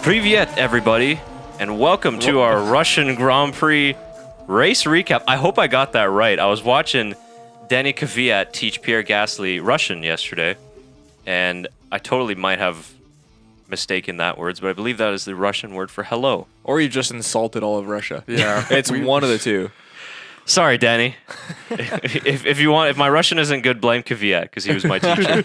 Привет, everybody, and welcome to our Russian Grand Prix race recap. I hope I got that right. I was watching Danny Kvyat teach Pierre Gasly Russian yesterday, and I totally might have mistaken that words, but I believe that is the Russian word for hello. Or you just insulted all of Russia. Yeah. It's one of the two. Sorry, Danny. if you want, if my Russian isn't good, blame Kvyat because he was my teacher.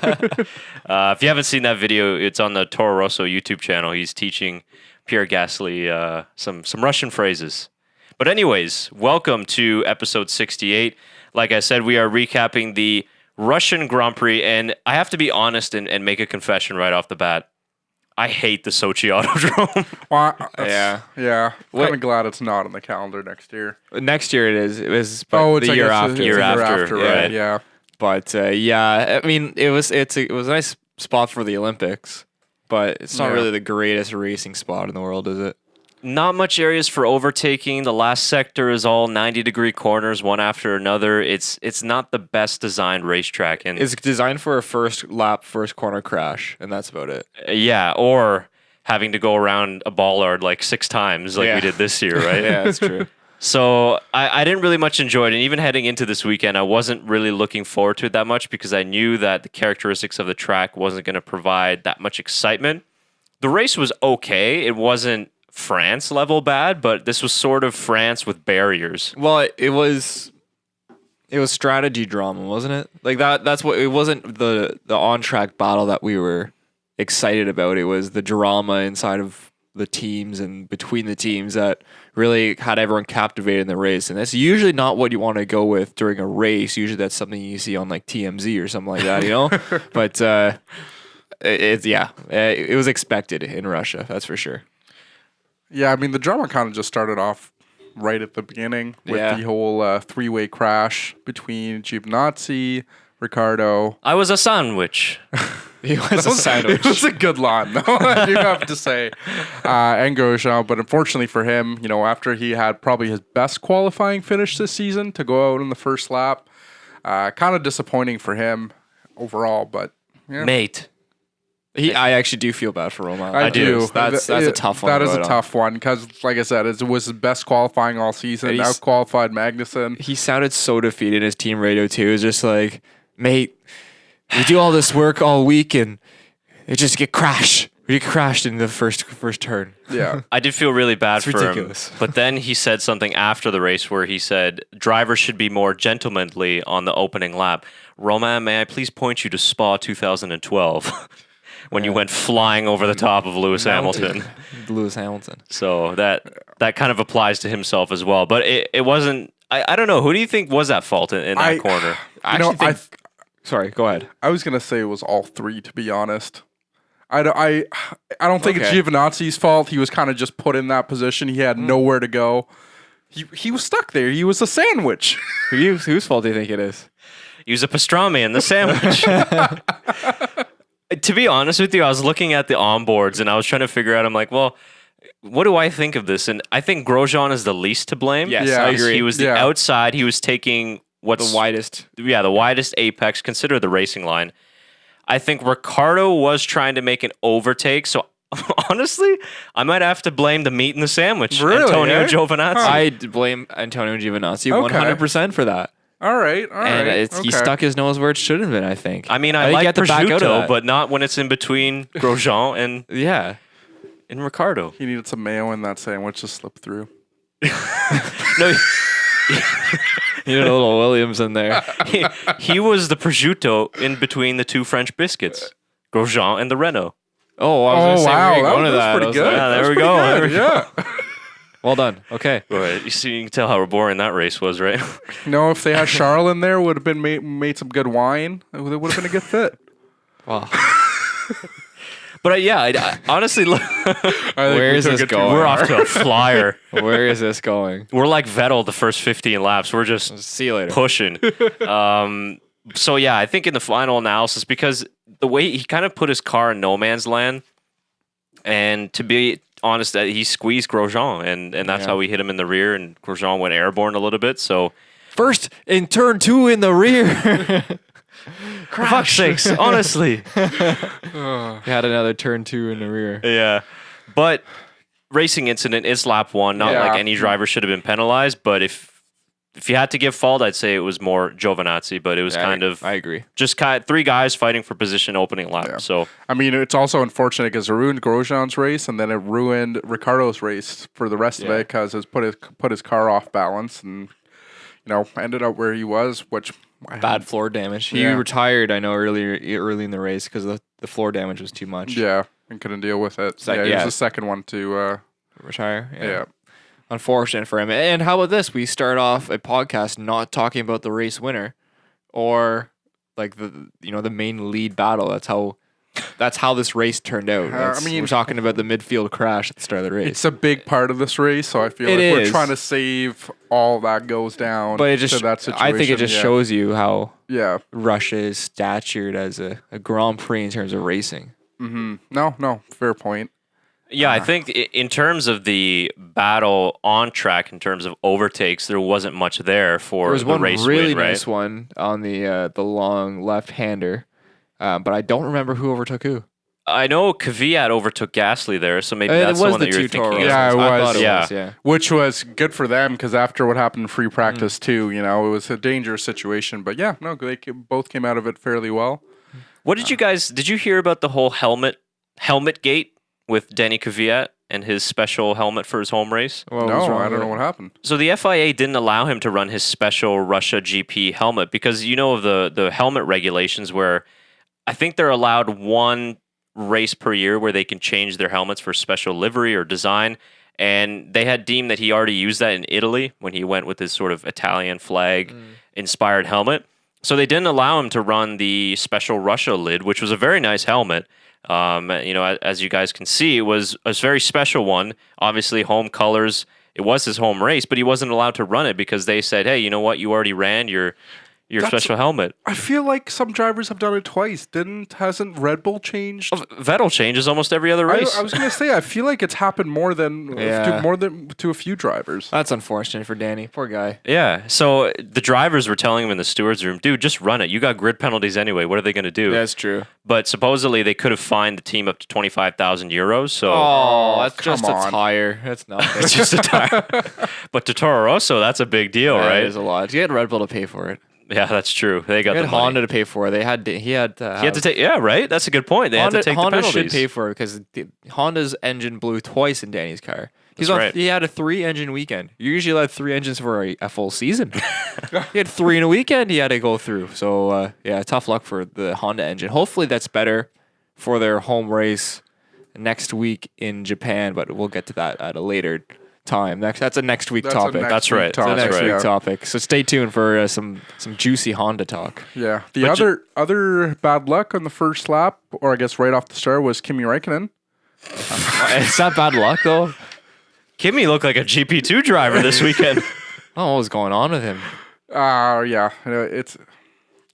If you haven't seen that video, it's on the Toro Rosso YouTube channel. He's teaching Pierre Gasly some Russian phrases. But anyways, welcome to episode 68. Like I said, we are recapping the Russian Grand Prix, and I have to be honest and make a confession right off the bat. I hate the Sochi Autodrome. Well, Yeah. Kind of glad it's not on the calendar next year. Next year it is. It was the year after. Year after, right? Yeah. But yeah, I mean, it was a nice spot for the Olympics, but it's not really the greatest racing spot in the world, is it? Not much areas for overtaking. The last sector is all 90-degree corners, one after another. It's not the best designed racetrack. And It's designed for a first lap, first corner crash, and that's about it. yeah, or having to go around a bollard like 6 times like we did this year, right? Yeah, that's true. So I didn't really much enjoy it. And even heading into this weekend, I wasn't really looking forward to it that much because I knew that the characteristics of the track wasn't going to provide that much excitement. The race was okay. It wasn't France level bad, but this was sort of France with barriers. Well, it was strategy drama, wasn't it? Like that's what it wasn't the on-track battle that we were excited about. It was the drama inside of the teams and between the teams that really had everyone captivated in the race. And that's usually not what you want to go with during a race. Usually that's something you see on like TMZ or something like that, you know? But it was expected in Russia, that's for sure. Yeah, I mean, the drama kind of just started off right at the beginning with the whole three-way crash between Giovinazzi, Ricciardo. I was a sandwich. He was a sandwich. It was a good line, though, I do have to say. And Grosjean, but unfortunately for him, you know, after he had probably his best qualifying finish this season to go out in the first lap, kind of disappointing for him overall, but yeah. Mate. I actually do feel bad for Roman. I do. That's a tough one. That is a tough one because, like I said, it was his best qualifying all season. Out qualified Magnussen. He sounded so defeated in his team radio too. It was just like, mate, we do all this work all week and it just get crashed. We get crashed in the first turn. Yeah. I did feel really bad for ridiculous. him. But then he said something after the race where he said, drivers should be more gentlemanly on the opening lap. Roman, may I please point you to Spa 2012? When you went flying over the top of Lewis Hamilton. Lewis Hamilton. So that kind of applies to himself as well. But it wasn't, I don't know, who do you think was at fault in that corner? Sorry, go ahead. I was going to say it was all three, to be honest. I don't think it's Giovinazzi's fault. He was kind of just put in that position. He had nowhere to go. He was stuck there. He was a sandwich. Whose fault do you think it is? He was a pastrami in the sandwich. To be honest with you, I was looking at the onboards and I was trying to figure out, I'm like, well, what do I think of this? And I think Grosjean is the least to blame. Yes, I agree. He was the outside. He was taking the widest. Yeah, the widest apex. Consider the racing line. I think Ricciardo was trying to make an overtake. So honestly, I might have to blame the meat in the sandwich. Really, Antonio Giovinazzi. I'd blame Antonio Giovinazzi 100% for that. All right. And he stuck his nose where it should have been, I think. I mean, I like prosciutto, but not when it's in between Grosjean and Ricciardo. He needed some mayo in that sandwich to slip through. No, you need a little Williams in there. he was the prosciutto in between the two French biscuits, Grosjean and the Renault. Oh, I was going to say, wow, where are you going to that? Pretty good. Yeah, there we go. Yeah. Well done. Okay. Right. You can tell how boring that race was, right? No, if they had Charles in there, would have been made some good wine. It would have been a good fit. Wow. But I honestly, where is this going? We're off to a flyer. Where is this going? We're like Vettel the first 15 laps. We're just see you later. Pushing. So yeah, I think in the final analysis, because the way he kind of put his car in no man's land, and to be honest, that he squeezed Grosjean, and that's how we hit him in the rear, and Grosjean went airborne a little bit. So first in turn 2 in the rear. For fuck's sakes, honestly. We had another turn 2 in the rear. Yeah. But racing incident is lap 1. Not like any driver should have been penalized. But if you had to give fault, I'd say it was more Giovinazzi. But it was I agree. Just 3 guys fighting for position opening lap. Yeah. So I mean, it's also unfortunate because it ruined Grosjean's race, and then it ruined Ricardo's race for the rest of it because it put his car off balance, and ended up where he was, which bad floor damage. He retired, I know, early in the race because the floor damage was too much. Yeah, and couldn't deal with it. He was the second one to retire. Yeah. Unfortunate for him. And how about this? We start off a podcast not talking about the race winner or like the main lead battle. That's how this race turned out. We're talking about the midfield crash at the start of the race. It's a big part of this race, so I feel we're trying to save all that goes down to that situation. I think it just shows you how Russia is statured as a Grand Prix in terms of racing. Mm-hmm. No, fair point. Yeah, I think in terms of the battle on track, in terms of overtakes, there wasn't much there for the race win. There was one really nice one on the long left-hander, but I don't remember who overtook who. I know Kvyat overtook Gasly there, so maybe that's the one that you're thinking. Yeah, it was. Which was good for them because after what happened in free practice too, it was a dangerous situation. But they both came out of it fairly well. What did you hear about the whole helmet gate with Denny Kvyat and his special helmet for his home race? No, I don't know what happened. So the FIA didn't allow him to run his special Russia GP helmet because of the helmet regulations where I think they're allowed 1 race per year where they can change their helmets for special livery or design. And they had deemed that he already used that in Italy when he went with his sort of Italian flag inspired helmet. So they didn't allow him to run the special Russia lid, which was a very nice helmet. As you guys can see, it was a very special one. Obviously, home colors. It was his home race, but he wasn't allowed to run it because they said, "Hey, you know what? You already ran your special helmet." I feel like some drivers have done it twice. Hasn't Red Bull changed? Vettel changes almost every other race. I was going to say, I feel like it's happened more than to a few drivers. That's unfortunate for Danny. Poor guy. Yeah. So the drivers were telling him in the stewards room, "Dude, just run it. You got grid penalties anyway. What are they going to do?" That's true. But supposedly they could have fined the team up to 25,000 euros. So that's just a tire. That's nothing. It's just a tire. But to Toro Rosso, that's a big deal, right? It is a lot. You had Red Bull to pay for it. Yeah, that's true. They got the money. Honda to pay for it. He had to take. Yeah, right. That's a good point. They had to take Honda the penalties. should pay for it because Honda's engine blew twice in Danny's car. He had a 3-engine weekend. You usually had 3 engines for a full season. He had 3 in a weekend. He had to go through. So tough luck for the Honda engine. Hopefully that's better for their home race next week in Japan. But we'll get to that at a later time. That's a next week topic. That's right. Next week topic. So stay tuned for some juicy Honda talk. Yeah. The other bad luck on the first lap, or I guess right off the start, was Kimi Räikkönen. It's not bad luck though. Kimi looked like a GP2 driver this weekend. What was going on with him? It's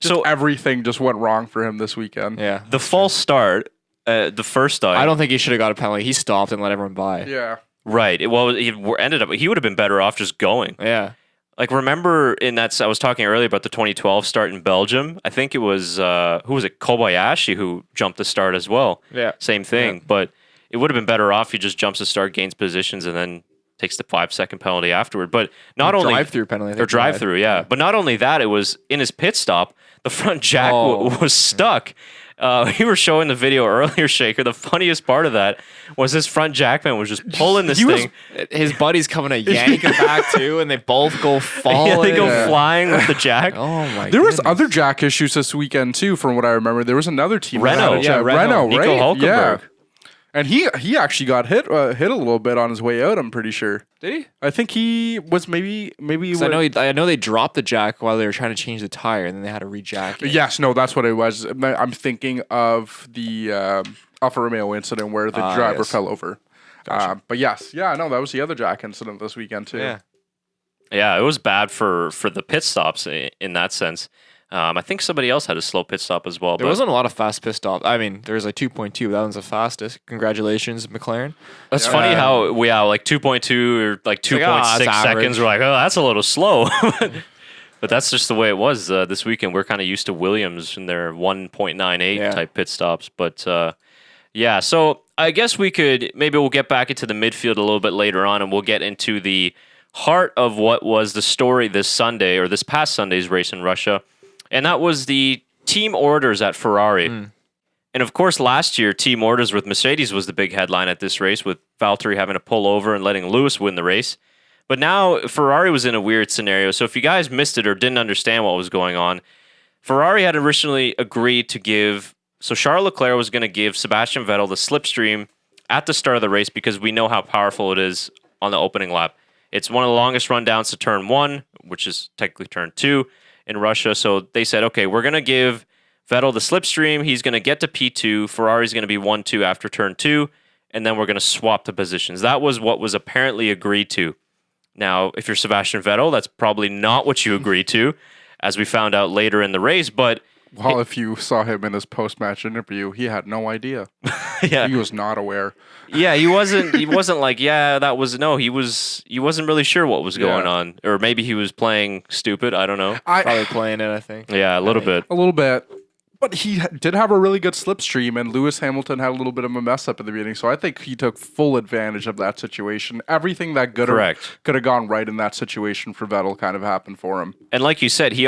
just everything just went wrong for him this weekend. Yeah. The false start, the first time. I don't think he should have got a penalty. He stopped and let everyone by. Yeah. Right. Well, he would have been better off just going. Yeah. Like, remember I was talking earlier about the 2012 start in Belgium. I think it was, who was it? Kobayashi who jumped the start as well. Yeah. Same thing. Yeah. But it would have been better off he just jumps the start, gains positions, and then takes the 5-second penalty afterward. But not only drive-through penalty. Or drive-through, yeah. But not only that, it was in his pit stop, the front jack was stuck. We were showing the video earlier, Shaker. The funniest part of that was his front jackman was just pulling this thing. His buddy's coming to yank him back too, and they both go falling. Yeah, they go flying with the jack. Oh my! There was other jack issues this weekend too, from what I remember. There was another team. Renault, Renault, Nico right? Hülkenberg. Yeah. And he actually got hit a little bit on his way out. I'm pretty sure. Did he? I think he was maybe. I know they dropped the jack while they were trying to change the tire, and then they had to rejack it. Yes, no, that's what it was. I'm thinking of the Alfa Romeo incident where the driver fell over. Gotcha. But yes, that was the other jack incident this weekend too. Yeah, it was bad for the pit stops in that sense. I think somebody else had a slow pit stop as well. There wasn't a lot of fast pit stops. I mean, there was like 2.2. That one's the fastest. Congratulations, McLaren. That's funny how like 2.2 or like 2.6 seconds. We're like, oh, that's a little slow. But that's just the way it was this weekend. We're kind of used to Williams and their 1.98 type pit stops. But so I guess maybe we'll get back into the midfield a little bit later on, and we'll get into the heart of what was the story this Sunday, or this past Sunday's race in Russia. And that was the team orders at Ferrari. And of course, last year, team orders with Mercedes was the big headline at this race, with Valtteri having to pull over and letting Lewis win the race. But now Ferrari was in a weird scenario. So if you guys missed it or didn't understand what was going on, Ferrari had originally agreed to give... So Charles Leclerc was going to give Sebastian Vettel the slipstream at the start of the race because we know how powerful it is on the opening lap. It's one of the longest rundowns to turn 1, which is technically turn 2 in Russia. So they said, okay, we're going to give Vettel the slipstream. He's going to get to P2. Ferrari's going to be 1-2 after turn 2. And then we're going to swap the positions. That was what was apparently agreed to. Now, if you're Sebastian Vettel, that's probably not what you agreed to, as we found out later in the race. But well, if you saw him in his post-match interview, he had no idea. Yeah, he was not aware. Yeah, he wasn't like, yeah, that was no. He wasn't really sure what was going on, or maybe he was playing stupid. I don't know. Probably playing it, I think. Yeah, a little bit. But he did have a really good slipstream, and Lewis Hamilton had a little bit of a mess up at the beginning. So I think he took full advantage of that situation. Everything that could have gone right in that situation for Vettel kind of happened for him. And like you said, he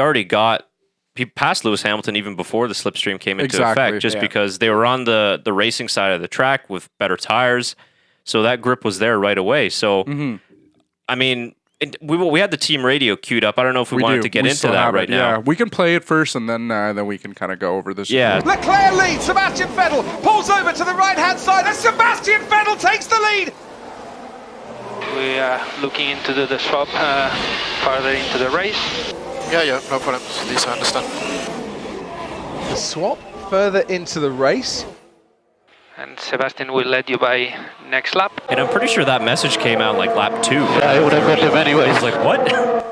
passed Lewis Hamilton even before the slipstream came into effect, just because they were on the racing side of the track with better tires. So that grip was there right away. So, I mean... We had the team radio queued up. I don't know if we wanted to get into that right now. Yeah, we can play it first, and then we can kind of go over this. Yeah. Leclerc leads. Sebastian Vettel pulls over to the right-hand side, and Sebastian Vettel takes the lead. We are looking into the swap further into the race. Yeah, no problem. Please, I understand. The swap further into the race. And Sebastian will let you by next lap. And I'm pretty sure that message came out like lap 2. Yeah, I would have got him anyway. I was like, what?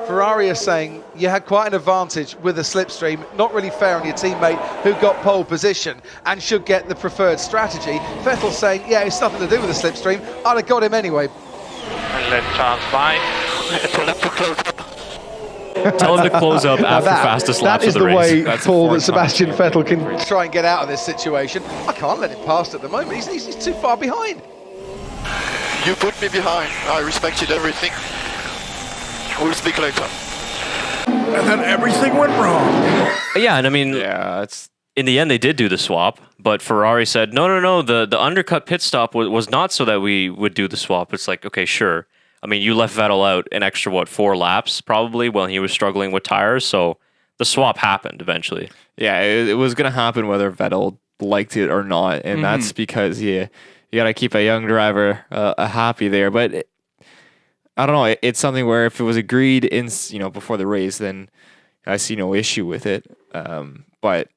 Ferrari are saying you had quite an advantage with a slipstream. Not really fair on your teammate who got pole position and should get the preferred strategy. Vettel saying, yeah, it's nothing to do with the slipstream. I'd have got him anyway. And let Charles by. Tell him to close up. Tell him to close up after fastest laps of the race. That is the way, Paul, that Sebastian Vettel can try and get out of this situation. I can't let him past at the moment. He's too far behind. You put me behind. I respected everything. We'll speak later. And then everything went wrong. Yeah, and I mean, it's in the end, they did do the swap, but Ferrari said, no, the undercut pit stop was not so that we would do the swap. It's like, okay, sure. I mean, you left Vettel out an extra, 4 laps probably when he was struggling with tires, so the swap happened eventually. Yeah, it was going to happen whether Vettel liked it or not, and that's because you got to keep a young driver happy there. But I don't know, it's something where if it was agreed before the race, then I see no issue with it. But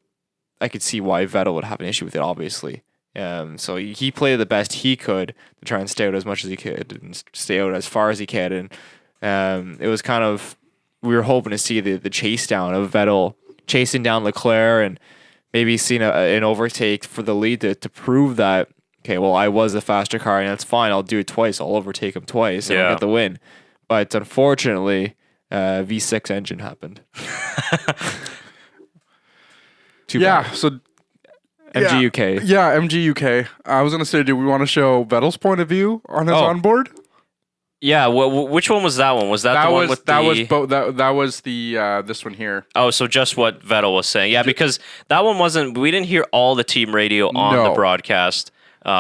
I could see why Vettel would have an issue with it, obviously. So he played the best he could to try and stay out as much as he could and stay out as far as he can. And it was kind of, we were hoping to see the chase down of Vettel chasing down Leclerc and maybe seeing an overtake for the lead to prove that, okay, well, I was the faster car and that's fine. I'll do it twice. I'll overtake him twice and I'll get the win. But unfortunately, V6 engine happened. Too bad. So MGUK. Yeah, MGUK. I was going to say, do we want to show Vettel's point of view on his onboard? Yeah, which one was that one? Was that the one with that was the this one here. Oh, so just what Vettel was saying. Yeah, because that one we didn't hear all the team radio on the broadcast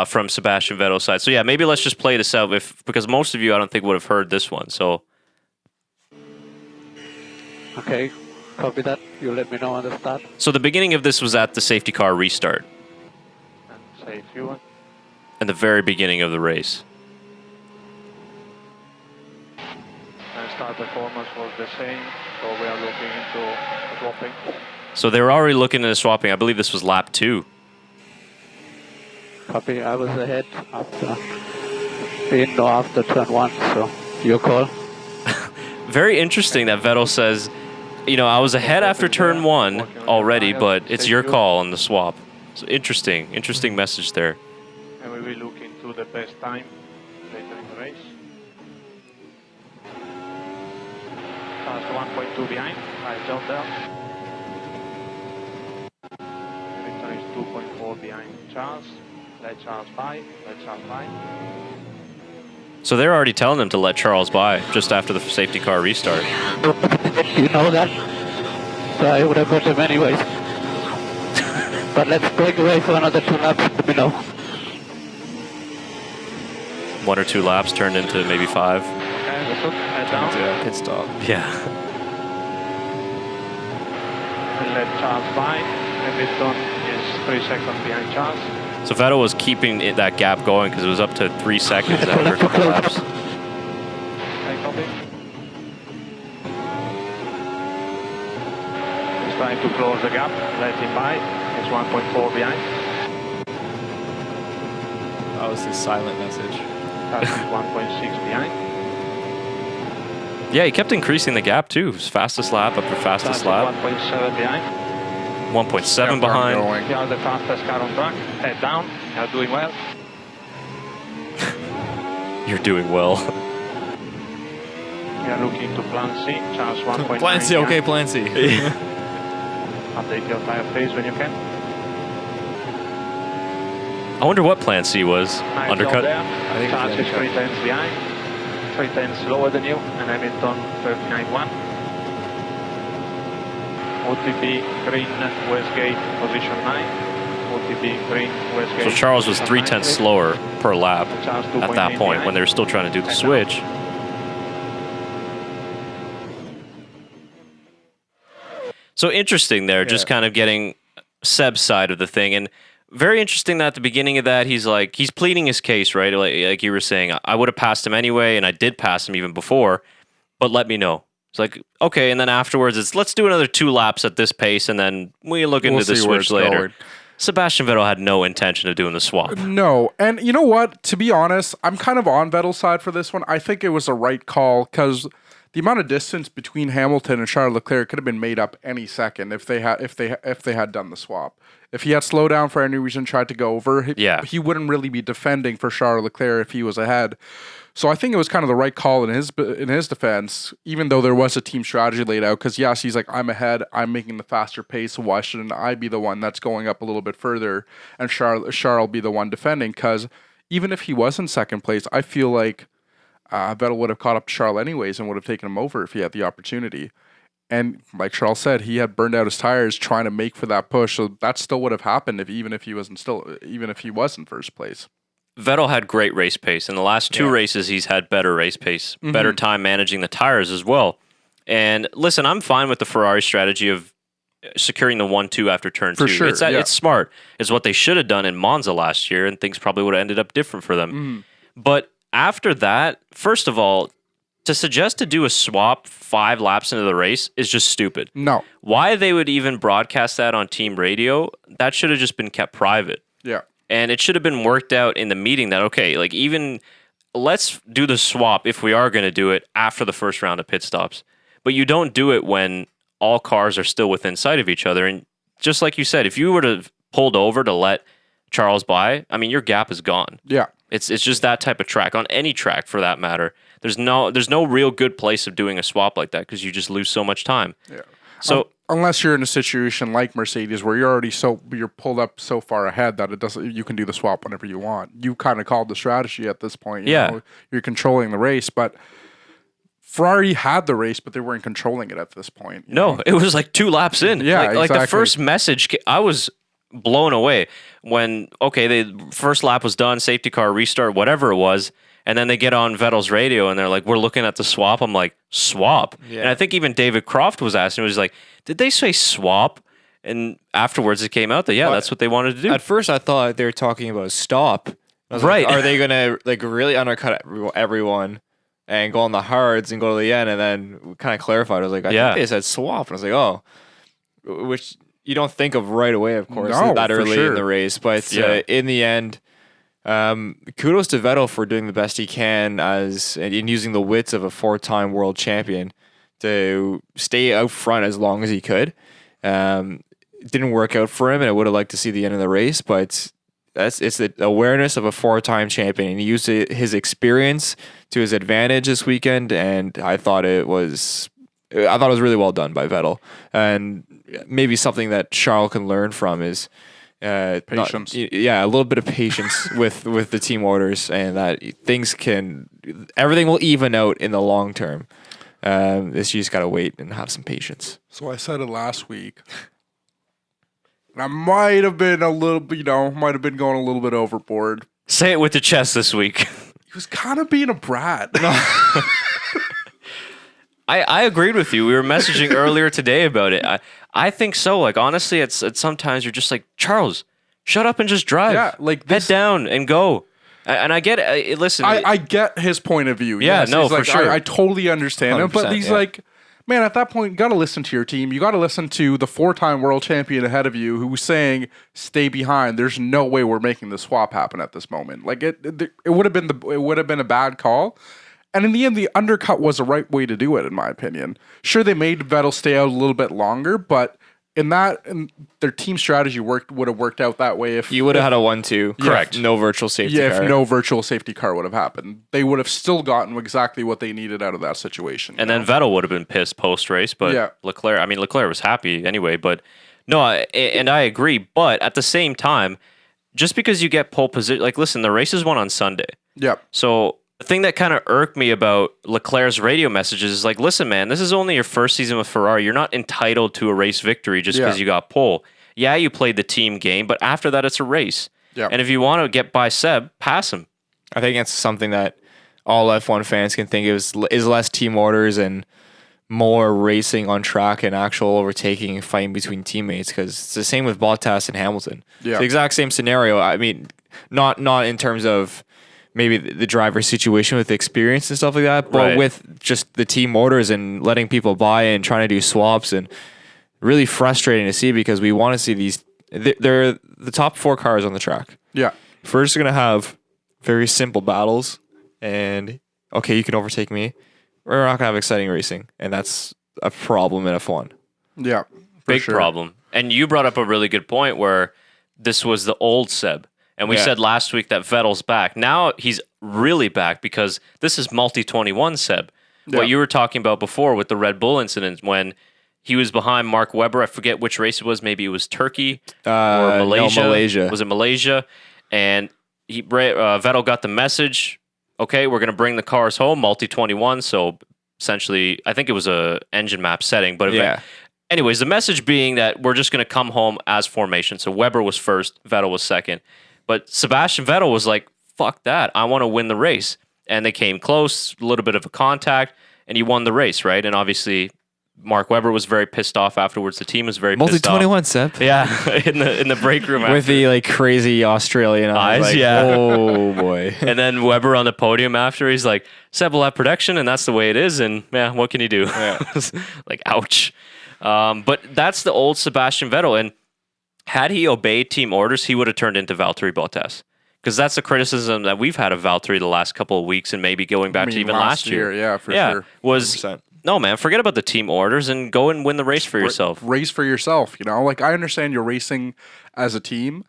from Sebastian Vettel's side. So yeah, maybe let's just play this out because most of you I don't think would have heard this one. So okay. Copy that. You let me know on the start. So the beginning of this was at the safety car restart. And safety one. At the very beginning of the race. And start performance was the same, so we are looking into swapping. So they were already looking into swapping. I believe this was lap 2. Copy. I was ahead after turn 1, so your call. Very interesting that Vettel says, I was ahead after turn 1 already, but it's your call on the swap. So interesting message there. And we will look into the best time later in the race. Fast 1.2 behind. Nice job there. Victor is 2.4 behind Charles. Let Charles by. Let Charles by. So they're already telling him to let Charles by just after the safety car restart. You know that? So I would have got him anyways. But let's break away for another 2 laps. Let me know. 1 or 2 laps turned into maybe 5. Okay, that's good. Head down. Yeah, pit stop. Yeah. Let Charles by. Hamilton is 3 seconds behind Charles. So Vettel was keeping that gap going because it was up to 3 seconds after a couple laps. Okay, copy. He's trying to close the gap. Let him by. He's 1.4 behind. That was his silent message. That's 1.6 behind. Yeah, he kept increasing the gap too. His fastest lap after fastest lap. 1.7 behind. 1.7 behind. You are the fastest car on track. Head down. You are doing well. You're doing well. You are looking to plan C. Charles 1.9. Plan C, okay, plan C. Update your tire phase when you can. I wonder what plan C was. Nice Undercut? job there. I think Charles it's is 3 tenths behind. 3 tenths lower than you. And Hamilton 39.1. OTP green Westgate position 9. OTP green Westgate. So Charles was 3 9, tenths please. slower per lap Charles at that 2.8 point behind. when they were still trying to do the switch. So interesting there, just kind of getting Seb's side of the thing. And very interesting that at the beginning of that, he's pleading his case, right? Like you were saying, I would have passed him anyway, and I did pass him even before, but let me know. It's like, okay, and then afterwards, let's do another 2 laps at this pace, and then we look into the see where switch it's later. going. Sebastian Vettel had no intention of doing the swap. No, and you know what? To be honest, I'm kind of on Vettel's side for this one. I think it was a right call because the amount of distance between Hamilton and Charles Leclerc could have been made up any second if they had done the swap. If he had slowed down for any reason, tried to go over, he wouldn't really be defending for Charles Leclerc if he was ahead. So I think it was kind of the right call in his defense, even though there was a team strategy laid out. Because yes, he's like, I'm ahead, I'm making the faster pace, so why shouldn't I be the one that's going up a little bit further and Charles be the one defending? Because even if he was in second place, I feel like Vettel would have caught up to Charles anyways and would have taken him over if he had the opportunity. And like Charles said, he had burned out his tires trying to make for that push, so that still would have happened even if he was in first place. Vettel had great race pace. In the last 2 races, he's had better race pace, better time managing the tires as well. And listen, I'm fine with the Ferrari strategy of securing the 1-2 after turn 2. Sure, it's smart. It's what they should have done in Monza last year, and things probably would have ended up different for them. But after that, first of all, to suggest to do a swap 5 laps into the race is just stupid. No. Why they would even broadcast that on team radio, that should have just been kept private. Yeah. And it should have been worked out in the meeting that, okay, like even let's do the swap if we are going to do it after the first round of pit stops. But you don't do it when all cars are still within sight of each other. And just like you said, if you were to have pulled over to let Charles by, I mean, your gap is gone. Yeah. It's just that type of track, on any track for that matter. There's no real good place of doing a swap like that because you just lose so much time. Yeah. So unless you're in a situation like Mercedes where you're pulled up so far ahead that you can do the swap whenever you want. You kind of called the strategy at this point. You know, you're controlling the race, but Ferrari had the race, but they weren't controlling it at this point. No, it was like 2 laps in. Yeah, like exactly. the first message, I was blown away when the first lap was done, safety car restart, whatever it was. And then they get on Vettel's radio and they're like, we're looking at the swap. I'm like, swap? Yeah. And I think even David Croft was asking, he was like, did they say swap? And afterwards it came out that, that's what they wanted to do. At first I thought they were talking about stop. I was Right. Like, are they going to like really undercut everyone and go on the hards and go to the end? And then kind of clarified. I was like, I think they said swap. And I was like, oh, which you don't think of right away, of course, that early in the race. But in the end, kudos to Vettel for doing the best he can in using the wits of a 4-time world champion to stay out front as long as he could. It didn't work out for him, and I would have liked to see the end of the race, but it's the awareness of a 4-time champion, and he used his experience to his advantage this weekend, and I thought it was really well done by Vettel. And maybe something that Charles can learn from is Patience. A little bit of patience with the team orders, and that everything will even out in the long term. You just gotta wait and have some patience. So I said it last week. And I might have been going a little bit overboard. Say it with the chest this week. He was kind of being a brat. I agreed with you. We were messaging earlier today about it. I think so. Like, honestly, it's sometimes you're just like, Charles, shut up and just drive. Yeah, like head down and go. And I get it. Listen, I get his point of view. Yeah, yes. no, He's for like, sure. I totally understand him, but he's like, man, at that point, you got to listen to your team. You got to listen to the 4-time world champion ahead of you who's saying, "Stay behind." There's no way we're making the swap happen at this moment. Like it would have been a bad call. And in the end, the undercut was the right way to do it, in my opinion. Sure, they made Vettel stay out a little bit longer, but their team strategy would have worked out that way if You would have had a 1-2. Correct. No virtual safety car. if no virtual safety car would have happened. They would have still gotten exactly what they needed out of that situation. and then Vettel would have been pissed post race, but Yeah. Leclerc was happy anyway. But no, I agree. But at the same time, just because you get pole position, like, listen, the race is won on Sunday. Yep. So the thing that kind of irked me about Leclerc's radio messages is like, listen, man, this is only your first season with Ferrari. You're not entitled to a race victory just because you got pole. Yeah, you played the team game, but after that, it's a race. Yep. And if you want to get by Seb, pass him. I think it's something that all F1 fans can think is less team orders and more racing on track and actual overtaking and fighting between teammates, because it's the same with Bottas and Hamilton. Yeah. It's the exact same scenario. I mean, not in terms of maybe the driver's situation with experience and stuff like that, but Right. with just the team orders and letting people buy and trying to do swaps, and really frustrating to see because we want to see these. They're the top 4 cars on the track. Yeah. First, going to have very simple battles, and okay, you can overtake me. We're not going to have exciting racing, and that's a problem in F1. Yeah. for Big sure. problem. And you brought up a really good point where this was the old Seb. And we Yeah. said last week that Vettel's back. Now he's really back because this is multi-21 Seb. Yeah. What you were talking about before with the Red Bull incident when he was behind Mark Webber. I forget which race it was. Maybe it was Turkey or Malaysia. No, Malaysia. Was it Malaysia? And Vettel got the message, okay, we're going to bring the cars home, multi-21. So essentially, I think it was a engine map setting. But anyways, the message being that we're just going to come home as formation. So Webber was first, Vettel was second. But Sebastian Vettel was like, fuck that. I want to win the race. And they came close, a little bit of a contact, and he won the race, right? And obviously, Mark Webber was very pissed off afterwards. The team was very pissed off. Multi-21, Seb. Yeah, in the break room. With the like crazy Australian eyes. Like, yeah. Oh boy. And then Webber on the podium after, he's like, Seb will have protection, and that's the way it is. And yeah, what can you do? Like, ouch. But that's the old Sebastian Vettel. And had he obeyed team orders, he would have turned into Valtteri Bottas. Because that's the criticism that we've had of Valtteri the last couple of weeks, and maybe going back to even last year. Yeah, for sure. Was 100%. no, man, forget about the team orders and go and win the race for yourself. Race for yourself, you know? Like, I understand you're racing as a team,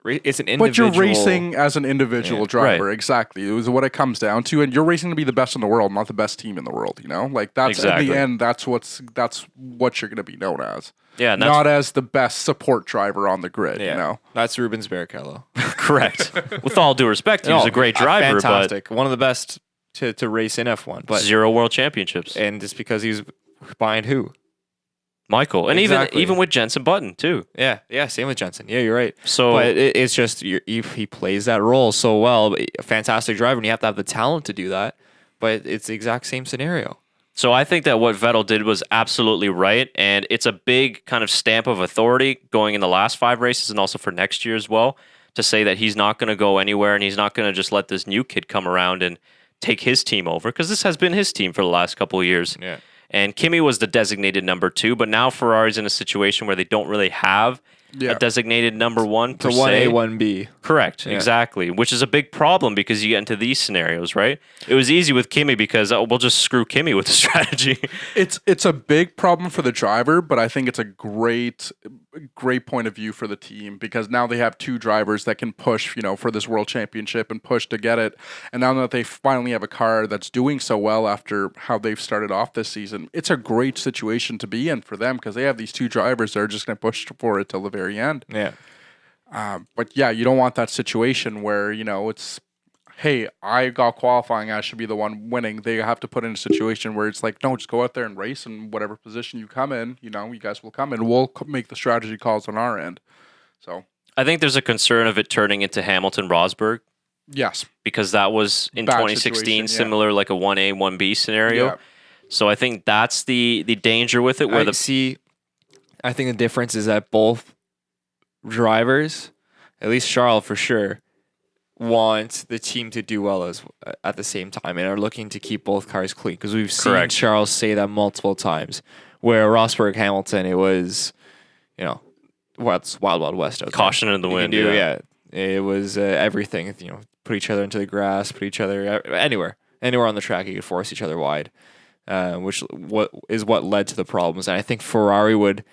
It's an but individual. you're racing as an individual driver. Right. Exactly. It was what it comes down to. And you're racing to be the best in the world, not the best team in the world, you know? Like, that's in Exactly. the end, that's what you're going to be known as. Yeah, and that's Not as the best support driver on the grid, Yeah. you know? That's Rubens Barrichello. correct. With all due respect, he was a great driver, Fantastic. One of the best to race in F1. but But 0 world championships. and just because he's behind who? Michael, and Exactly. even with Jensen Button too. Yeah, same with Jensen. Yeah, you're right. So But it's just he plays that role so well. A fantastic driver, and you have to have the talent to do that. But it's the exact same scenario. So I think that what Vettel did was absolutely right, and it's a big kind of stamp of authority going in the last 5 races and also for next year as well, to say that he's not going to go anywhere and he's not going to just let this new kid come around and take his team over, because this has been his team for the last couple of years. Yeah. And Kimi was the designated number 2, but now Ferrari's in a situation where they don't really have Yeah. a designated number 1 per It's a 1A, se. 1B. Correct, exactly, which is a big problem because you get into these scenarios, right? It was easy with Kimi because we'll just screw Kimi with the strategy. It's a big problem for the driver, but I think it's a great point of view for the team, because now they have 2 drivers that can push, you know, for this world championship and push to get it. And now that they finally have a car that's doing so well after how they've started off this season, it's a great situation to be in for them, because they have these 2 drivers that are just going to push for it till the very end. Yeah. But yeah, you don't want that situation where, it's, hey, I got qualifying, I should be the one winning. They have to put in a situation where it's like, no, just go out there and race, and whatever position you come in, you guys will come in. We'll make the strategy calls on our end. So I think there's a concern of it turning into Hamilton-Rosberg yes, because that was in Bad 2016 situation, yeah. similar, like a 1A, 1B scenario. Yeah. So I think that's the danger with it. Where I think the difference is that both drivers, at least Charles for sure, want the team to do well at the same time and are looking to keep both cars clean, because we've seen Correct. Charles say that multiple times. Where Rosberg Hamilton, it was, what's Wild West out there. Caution in the You wind. can do, yeah. It was everything. Put each other into the grass, put each other anywhere on the track. You could force each other wide, which what led to the problems. And I think Ferrari would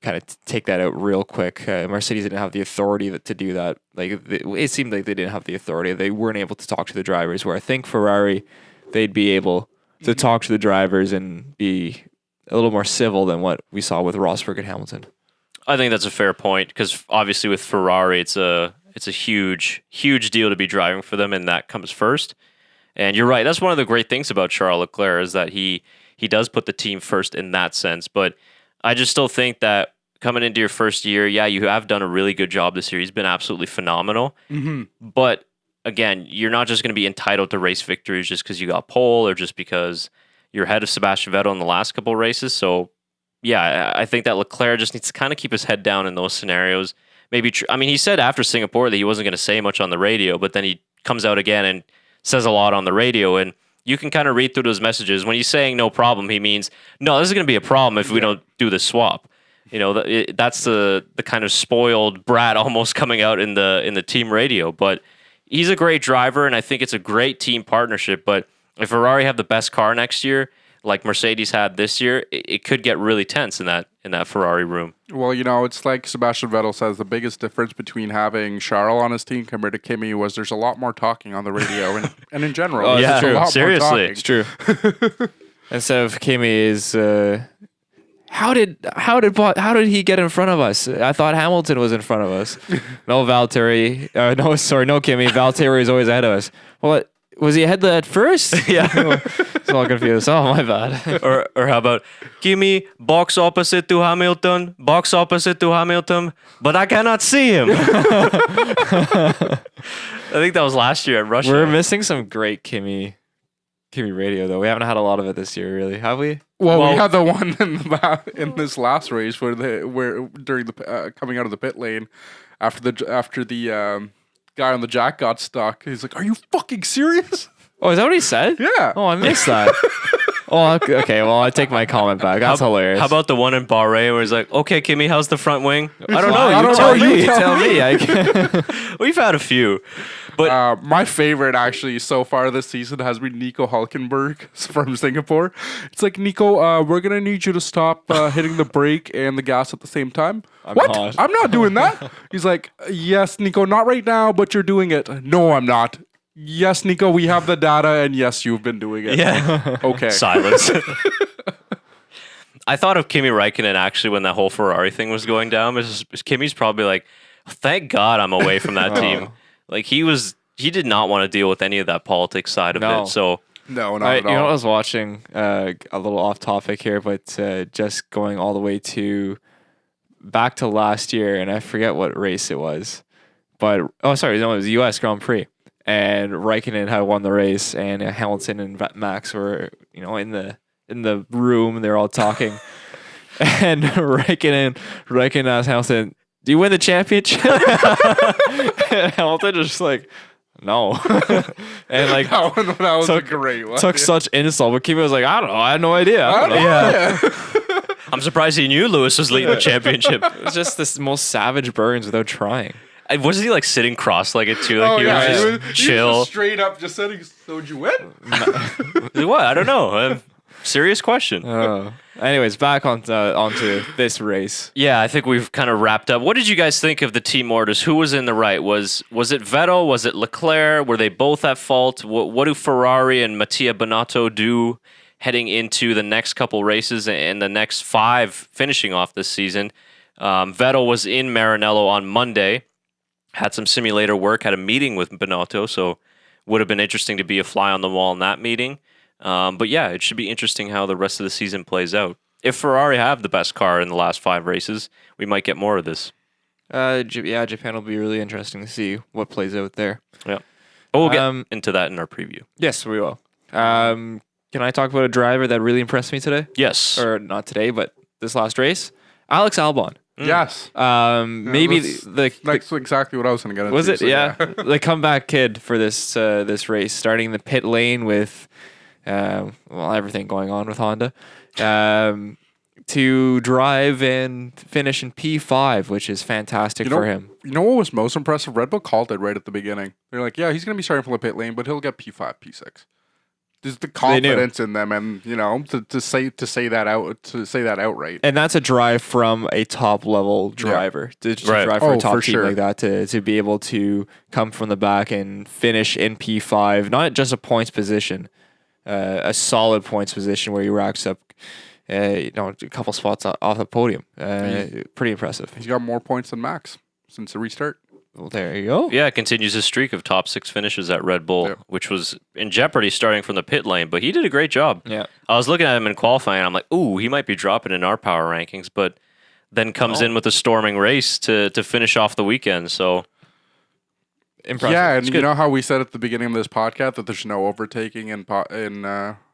kind of take that out real quick. Mercedes didn't have the authority to do that. Like it seemed like they didn't have the authority. They weren't able to talk to the drivers. Where I think Ferrari, they'd be able to talk to the drivers and be a little more civil than what we saw with Rosberg and Hamilton. I think that's a fair point because obviously with Ferrari, it's a huge deal to be driving for them, and that comes first. And you're right. That's one of the great things about Charles Leclerc is that he does put the team first in that sense. But I just still think that coming into your first year, yeah, you have done a really good job this year. He's been absolutely phenomenal. Mm-hmm. But again, you're not just going to be entitled to race victories just because you got pole or just because you're ahead of Sebastian Vettel in the last couple of races. So yeah, I think that Leclerc just needs to kind of keep his head down in those scenarios. Maybe, he said after Singapore that he wasn't going to say much on the radio, but then he comes out again and says a lot on the radio, and you can kind of read through those messages. When he's saying no problem, he means, no, this is going to be a problem if we don't do the swap. That's the kind of spoiled brat almost coming out in the team radio. But he's a great driver, and I think it's a great team partnership. But if Ferrari have the best car next year, like Mercedes had this year, it could get really tense in that Ferrari room. Well, it's like Sebastian Vettel says, the biggest difference between having Charles on his team compared to Kimi was there's a lot more talking on the radio and in general. Oh, yeah, it's true. Seriously. It's true. Instead of Kimi is, how did he get in front of us? I thought Hamilton was in front of us. No Kimi. Valtteri is always ahead of us. Well, was he ahead at first? Yeah. It's all confused. Oh, my bad. or how about Kimi, box opposite to Hamilton, but I cannot see him. I think that was last year at Russia. We're missing some great Kimi radio, though. We haven't had a lot of it this year, really, have we? Well, we had the one in this last race where during the coming out of the pit lane after the guy on the jack got stuck. He's like, "Are you fucking serious?" Oh, is that what he said? Yeah. Oh, I missed that. Oh, okay. Well, I take my comment back. That's hilarious. How about the one in Bahrain where he's like, "Okay, Kimi, how's the front wing?" I don't know. I don't know. You tell me. We've had a few. But my favorite actually so far this season has been Nico Hulkenberg from Singapore. It's like, Nico, we're gonna need you to stop hitting the brake and the gas at the same time. What? Hot. I'm not doing that. He's like, yes, Nico, not right now, but you're doing it. No, I'm not. Yes, Nico, we have the data, and yes, you've been doing it. yeah, Okay. silence. I thought of Kimi Räikkönen actually when that whole Ferrari thing was going down. Kimi's probably like, thank God I'm away from that team. Like he did not want to deal with any of that politics side of it. So No, not at all. I was watching a little off topic here, but just going all the way back to last year, and I forget what race it was. But it was the U.S. Grand Prix, and Raikkonen had won the race, and Hamilton and Max were in the room. They're all talking, and Raikkonen asked Hamilton, "Do you win the championship?" And Hamilton just like, no. And like that was a great one. took such insult, but Kimi was like, I don't know, I had no idea. I don't know. yeah, I'm surprised he knew Lewis was leading the championship. It's just this most savage burns without trying. Wasn't he like sitting cross-legged too? Like he was just chill. He was straight up just saying, "So did you win?" What? I don't know. Serious question. Anyways, back onto this race. Yeah, I think we've kind of wrapped up. What did you guys think of the team orders? Who was in the right? Was it Vettel? Was it Leclerc? Were they both at fault? What do Ferrari and Mattia Binotto do heading into the next couple races and the next 5 finishing off this season? Vettel was in Maranello on Monday, had some simulator work, had a meeting with Binotto, so would have been interesting to be a fly on the wall in that meeting. But yeah, it should be interesting how the rest of the season plays out. If Ferrari have the best car in the last 5 races, we might get more of this. Japan will be really interesting to see what plays out there. Yeah. But we'll get into that in our preview. Yes, we will. Can I talk about a driver that really impressed me today? Yes. Or not today, but this last race? Alex Albon. Yes. Maybe That's exactly what I was going to get into. was it? so Yeah. The comeback kid for this race, starting in the pit lane with everything going on with Honda. To drive and finish in P5, which is fantastic for him. You know what was most impressive? Red Bull called it right at the beginning. They're like, yeah, he's going to be starting from the pit lane, but he'll get P5, P6. There's the confidence in them, and to say that outright. And that's a drive from a top level driver to drive for a top team like that to be able to come from the back and finish in P5, not just a points position, a solid points position where he racks up a couple spots off the podium. Pretty impressive. He's got more points than Max since the restart. Well, there you go. Yeah, it continues his streak of top 6 finishes at Red Bull, which was in jeopardy starting from the pit lane, but he did a great job. Yeah. I was looking at him in qualifying, and I'm like, ooh, he might be dropping in our power rankings, but then comes in with a storming race to finish off the weekend, so... Impressive. Yeah, and you know how we said at the beginning of this podcast that there's no overtaking in Sochi?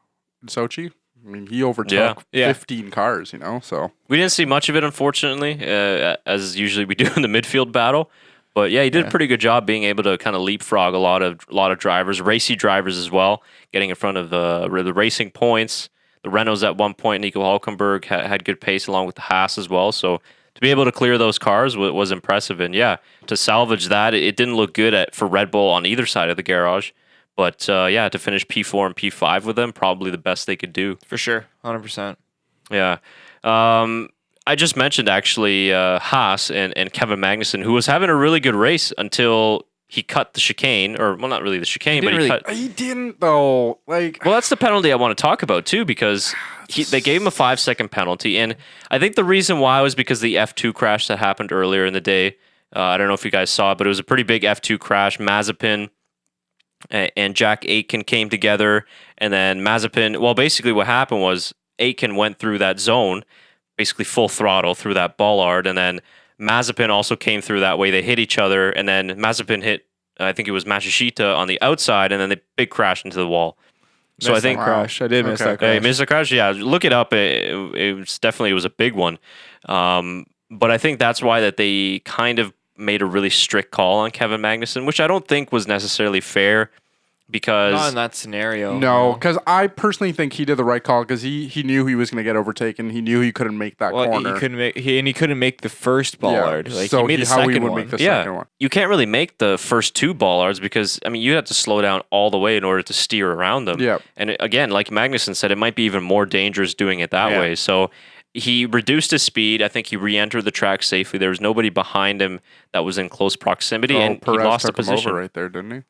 I mean, he overtook 15 cars, so... We didn't see much of it, unfortunately, as usually we do in the midfield battle. But yeah, he did a pretty good job being able to kind of leapfrog a lot of drivers, racy drivers as well, getting in front of the racing points. The Renaults at one point, Nico Hülkenberg had good pace along with the Haas as well. So to be able to clear those cars was impressive. And yeah, to salvage that, it didn't look good for Red Bull on either side of the garage. But to finish P4 and P5 with them, probably the best they could do. For sure, 100%. Yeah. I just mentioned actually Haas and Kevin Magnussen, who was having a really good race until he cut the chicane, or well, not really the chicane, but he cut. He didn't though. Well, that's the penalty I want to talk about too, because they gave him a 5-second penalty, and I think the reason why was because the F2 crash that happened earlier in the day. I don't know if you guys saw it, but it was a pretty big F2 crash. Mazepin and Jack Aitken came together, and then Mazepin. Well, basically what happened was Aitken went through that zone. Basically full throttle through that bollard, and then Mazepin also came through that way. They hit each other, and then Mazepin hit, I think it was Matsushita on the outside, and then they big crashed into the wall. So I think crash. I did miss that crash. Hey, missed the crash. Yeah, look it up. It was a big one. But I think that's why that they kind of made a really strict call on Kevin Magnussen, which I don't think was necessarily fair. Because not in that scenario. No, because I personally think he did the right call because he knew he was going to get overtaken. He knew he couldn't make that corner. He couldn't make the first bollard. Yeah. So he made the second one. Make the second one. You can't really make the first 2 bollards because you have to slow down all the way in order to steer around them. Yeah. And again, like Magnussen said, it might be even more dangerous doing it that way. So he reduced his speed. I think he re-entered the track safely. There was nobody behind him that was in close proximity, and Perez he lost the took him position over right there, didn't he?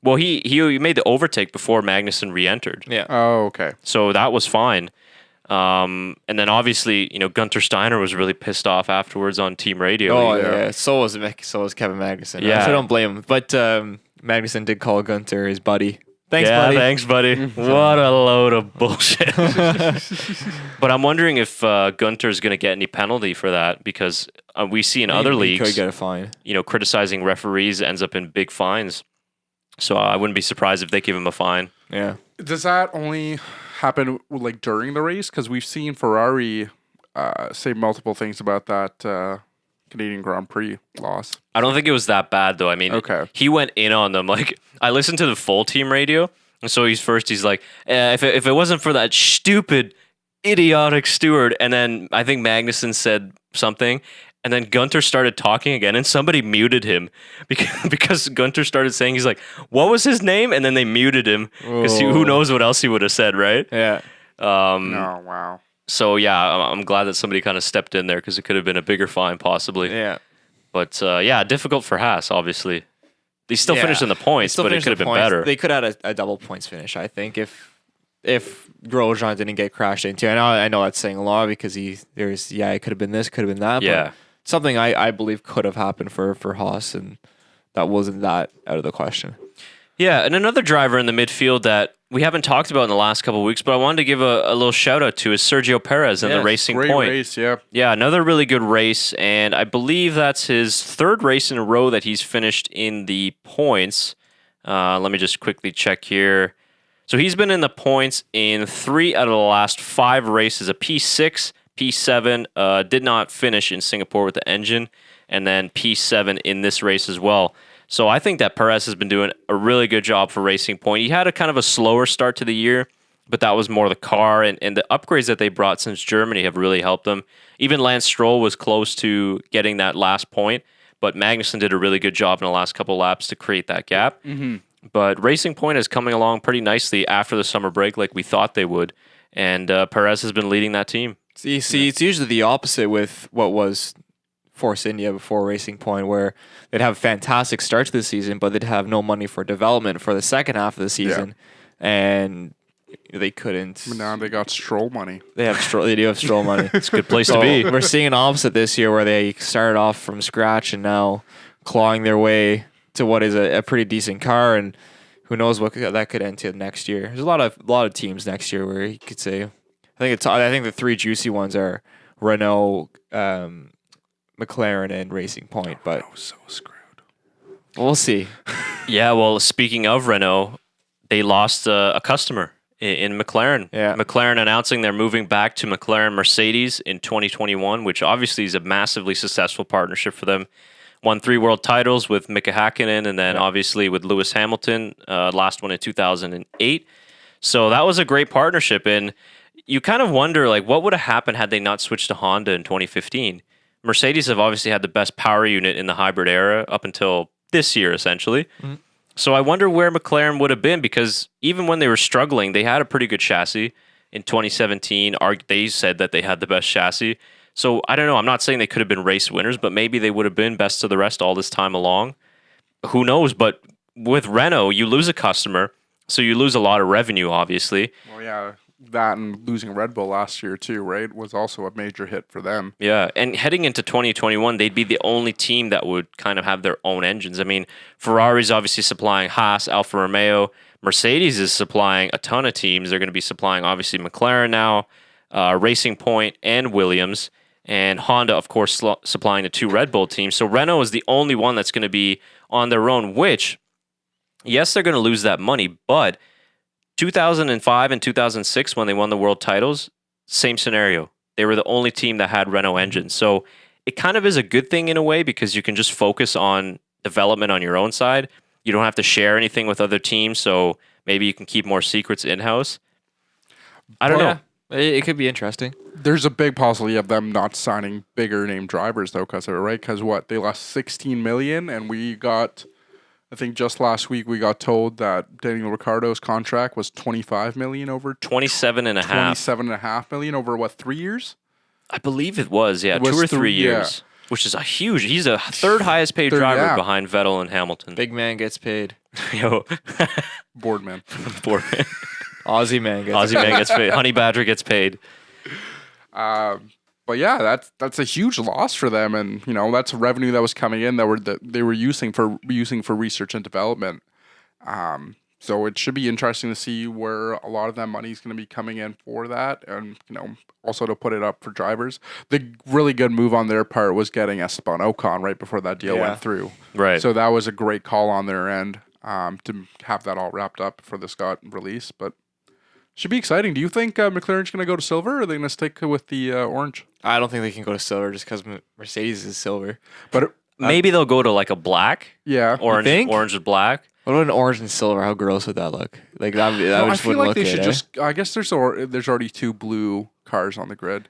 Well, he made the overtake before Magnussen re-entered. Yeah. Oh, okay. So that was fine. And then obviously, Gunter Steiner was really pissed off afterwards on team radio. Oh yeah. So was Kevin Magnussen. Yeah. So I don't blame him. But Magnussen did call Gunter his buddy. Thanks, yeah, buddy. Thanks, buddy. What a load of bullshit. But I'm wondering if Gunter's going to get any penalty for that, because we see in other leagues, he could get a fine. Criticizing referees ends up in big fines. So I wouldn't be surprised if they give him a fine. Yeah. Does that only happen during the race? Because we've seen Ferrari say multiple things about that Canadian Grand Prix loss. I don't think it was that bad though. Okay. He went in on them. I listened to the full team radio, and so he's like, if it wasn't for that stupid, idiotic steward, and then I think Magnussen said something. And then Gunter started talking again, and somebody muted him because Gunter started saying, he's like, what was his name? And then they muted him because who knows what else he would have said, right? Yeah. Oh, wow. So, yeah, I'm glad that somebody kind of stepped in there because it could have been a bigger fine possibly. Yeah. But, difficult for Haas, obviously. They still finished in the points, but it could have been better. They could have had a double points finish, I think, if Grosjean didn't get crashed into. I know that's saying a lot because it could have been this, could have been that. Yeah. But something I believe could have happened for Haas, and that wasn't that out of the question. Yeah, and another driver in the midfield that we haven't talked about in the last couple of weeks, but I wanted to give a little shout out to is Sergio Perez in the Racing Great Point. race, yeah. Yeah, another really good race, and I believe that's his third race in a row that he's finished in the points. Let me just quickly check here. So he's been in the points in 3 out of the last 5 races, a P6, P7, did not finish in Singapore with the engine, and then P7 in this race as well. So I think that Perez has been doing a really good job for Racing Point. He had a kind of a slower start to the year, but that was more the car, and the upgrades that they brought since Germany have really helped them. Even Lance Stroll was close to getting that last point, but Magnussen did a really good job in the last couple laps to create that gap. Mm-hmm. But Racing Point is coming along pretty nicely after the summer break like we thought they would, and Perez has been leading that team. See, it's usually the opposite with what was Force India before Racing Point, where they'd have a fantastic start to the season, but they'd have no money for development for the second half of the season, and they couldn't. But now they got Stroll money. They do have Stroll money. It's a good place to be. We're seeing an opposite this year, where they started off from scratch and now clawing their way to what is a pretty decent car, and who knows what that could end to next year. There's a lot of teams next year where you could say, I think the 3 juicy ones are Renault, McLaren, and Racing Point, but So screwed. we'll see. Yeah, well, speaking of Renault, they lost a customer in McLaren. Yeah. McLaren announcing they're moving back to McLaren Mercedes in 2021, which obviously is a massively successful partnership for them. Won 3 world titles with Mika Hakkinen, and then obviously with Lewis Hamilton, last one in 2008. So that was a great partnership, and you kind of wonder, like, what would have happened had they not switched to Honda in 2015? Mercedes have obviously had the best power unit in the hybrid era up until this year, essentially. Mm-hmm. So I wonder where McLaren would have been, because even when they were struggling, they had a pretty good chassis. In 2017, they said that they had the best chassis. So I don't know. I'm not saying they could have been race winners, but maybe they would have been best of the rest all this time along. Who knows? But with Renault, you lose a customer, so you lose a lot of revenue, obviously. Well, yeah, that and losing Red Bull last year too, right, was also a major hit for them. Yeah, and heading into 2021, they'd be the only team that would kind of have their own engines. I mean, Ferrari's obviously supplying Haas, Alfa Romeo. Mercedes is supplying a ton of teams. They're going to be supplying, obviously, McLaren now, Racing Point, and Williams. And Honda, of course, supplying the 2 Red Bull teams. So Renault is the only one that's going to be on their own, which, yes, they're going to lose that money, but 2005 and 2006, when they won the world titles, same scenario. They were the only team that had Renault engines. So it kind of is a good thing in a way, because you can just focus on development on your own side. You don't have to share anything with other teams, so maybe you can keep more secrets in-house. I don't know. It could be interesting. There's a big possibility of them not signing bigger name drivers though, because of it, right? Because they lost 16 million, and we got, I think just last week we got told that Daniel Ricciardo's contract was 25 million over 27.5 million over 3 years? I believe it was, yeah, It was 2 or 3 3 years, which is a huge. He's a third highest paid driver behind Vettel and Hamilton. Big man gets paid. Yo, Boardman. Boardman. Aussie man gets Aussie man gets paid. Honey Badger gets paid. But yeah, that's a huge loss for them, and that's revenue that was coming in that they were using for research and development. So it should be interesting to see where a lot of that money is going to be coming in for that, and also to put it up for drivers. The really good move on their part was getting Esteban Ocon right before that deal went through. Right. So that was a great call on their end to have that all wrapped up before this got released, but. Should be exciting. Do you think McLaren's going to go to silver, or are they going to stick with the orange? I don't think they can go to silver just because Mercedes is silver. But maybe they'll go to like a black. Yeah. Orange with black. What about an orange and silver? How gross would that look? Like that I just feel wouldn't like they look should good, just. I guess there's already 2 blue cars on the grid,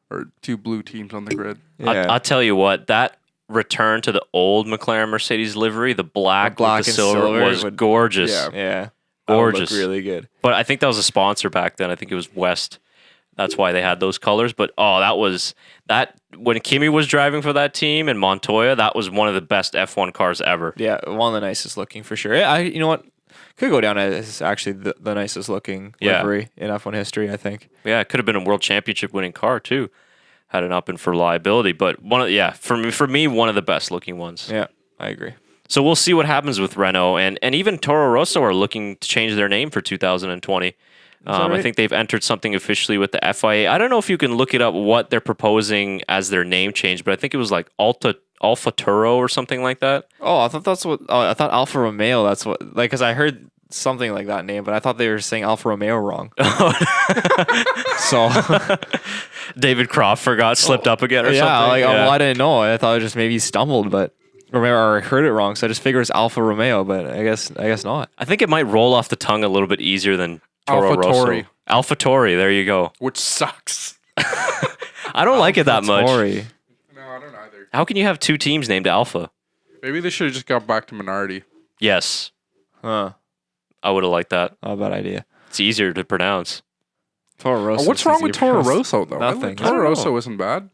or 2 blue teams on the grid. Yeah. I'll tell you what, that return to the old McLaren Mercedes livery, the black with the and silver was gorgeous. Yeah. Gorgeous. That would look really good. But I think that was a sponsor back then. I think it was West. That's why they had those colors. But that when Kimi was driving for that team in Montoya, that was one of the best F1 cars ever. Yeah, one of the nicest looking for sure. You know what? Could go down as actually the nicest looking livery in F1 history, I think. Yeah, it could have been a world championship winning car too. had an up and for liability. But for me, one of the best looking ones. Yeah, I agree. So we'll see what happens with Renault, and even Toro Rosso are looking to change their name for 2020. Right? I think they've entered something officially with the FIA. I don't know if you can look it up what they're proposing as their name change, but I think it was like Alfa Toro or something like that. Oh, I thought that's what. Oh, I thought Alfa Romeo. That's what. Like, because I heard something like that name, but I thought they were saying Alfa Romeo wrong. So David Croft slipped up again or something. Well, I didn't know. I thought it just maybe he stumbled, or I heard it wrong. So I just figured it's Alfa Romeo, but I guess not. I think it might roll off the tongue a little bit easier than Toro Rosso. AlphaTauri, there you go. Which sucks. I don't like it that much. No, I don't either. How can you have two teams named Alpha? Maybe they should have just got back to minority. Yes. Huh. I would have liked that. Not a bad idea. It's easier to pronounce. Toro Rosso. What's wrong with Toro Rosso, though? Nothing. Toro Rosso isn't bad.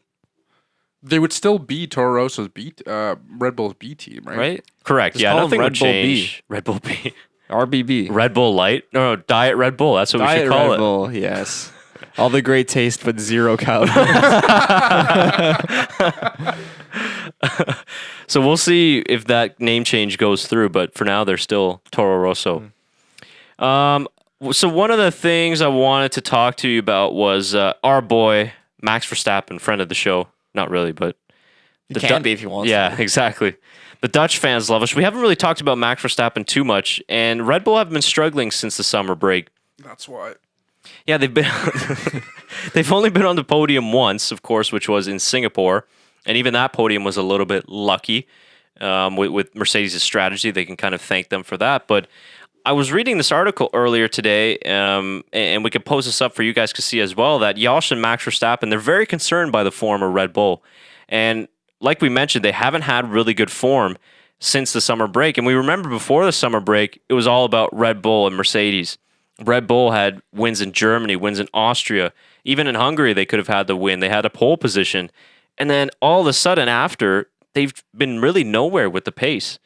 They would still be Toro Rosso's Red Bull's B team, right? Right? Correct. Just Yeah, call nothing them would Red Bull change. Red Bull B. RBB. Red Bull Light? No, Diet Red Bull. That's what we should call Red it. Bull, yes. All the great taste, but 0 calories. So we'll see if that name change goes through, but for now, they're still Toro Rosso. So one of the things I wanted to talk to you about was our boy, Max Verstappen, friend of the show. Not really, but... He can be if he wants to. Yeah, exactly. The Dutch fans love us. We haven't really talked about Max Verstappen too much, and Red Bull have been struggling since the summer break. That's why. Yeah, they've only been on the podium once, of course, which was in Singapore, and even that podium was a little bit lucky with Mercedes' strategy. They can kind of thank them for that. But I was reading this article earlier today, and we could post this up for you guys to see as well, that Josh and Max Verstappen, they're very concerned by the form of Red Bull. And like we mentioned, they haven't had really good form since the summer break. And we remember before the summer break, it was all about Red Bull and Mercedes. Red Bull had wins in Germany, wins in Austria. Even in Hungary, they could have had the win. They had a pole position. And then all of a sudden after, they've been really nowhere with the pace.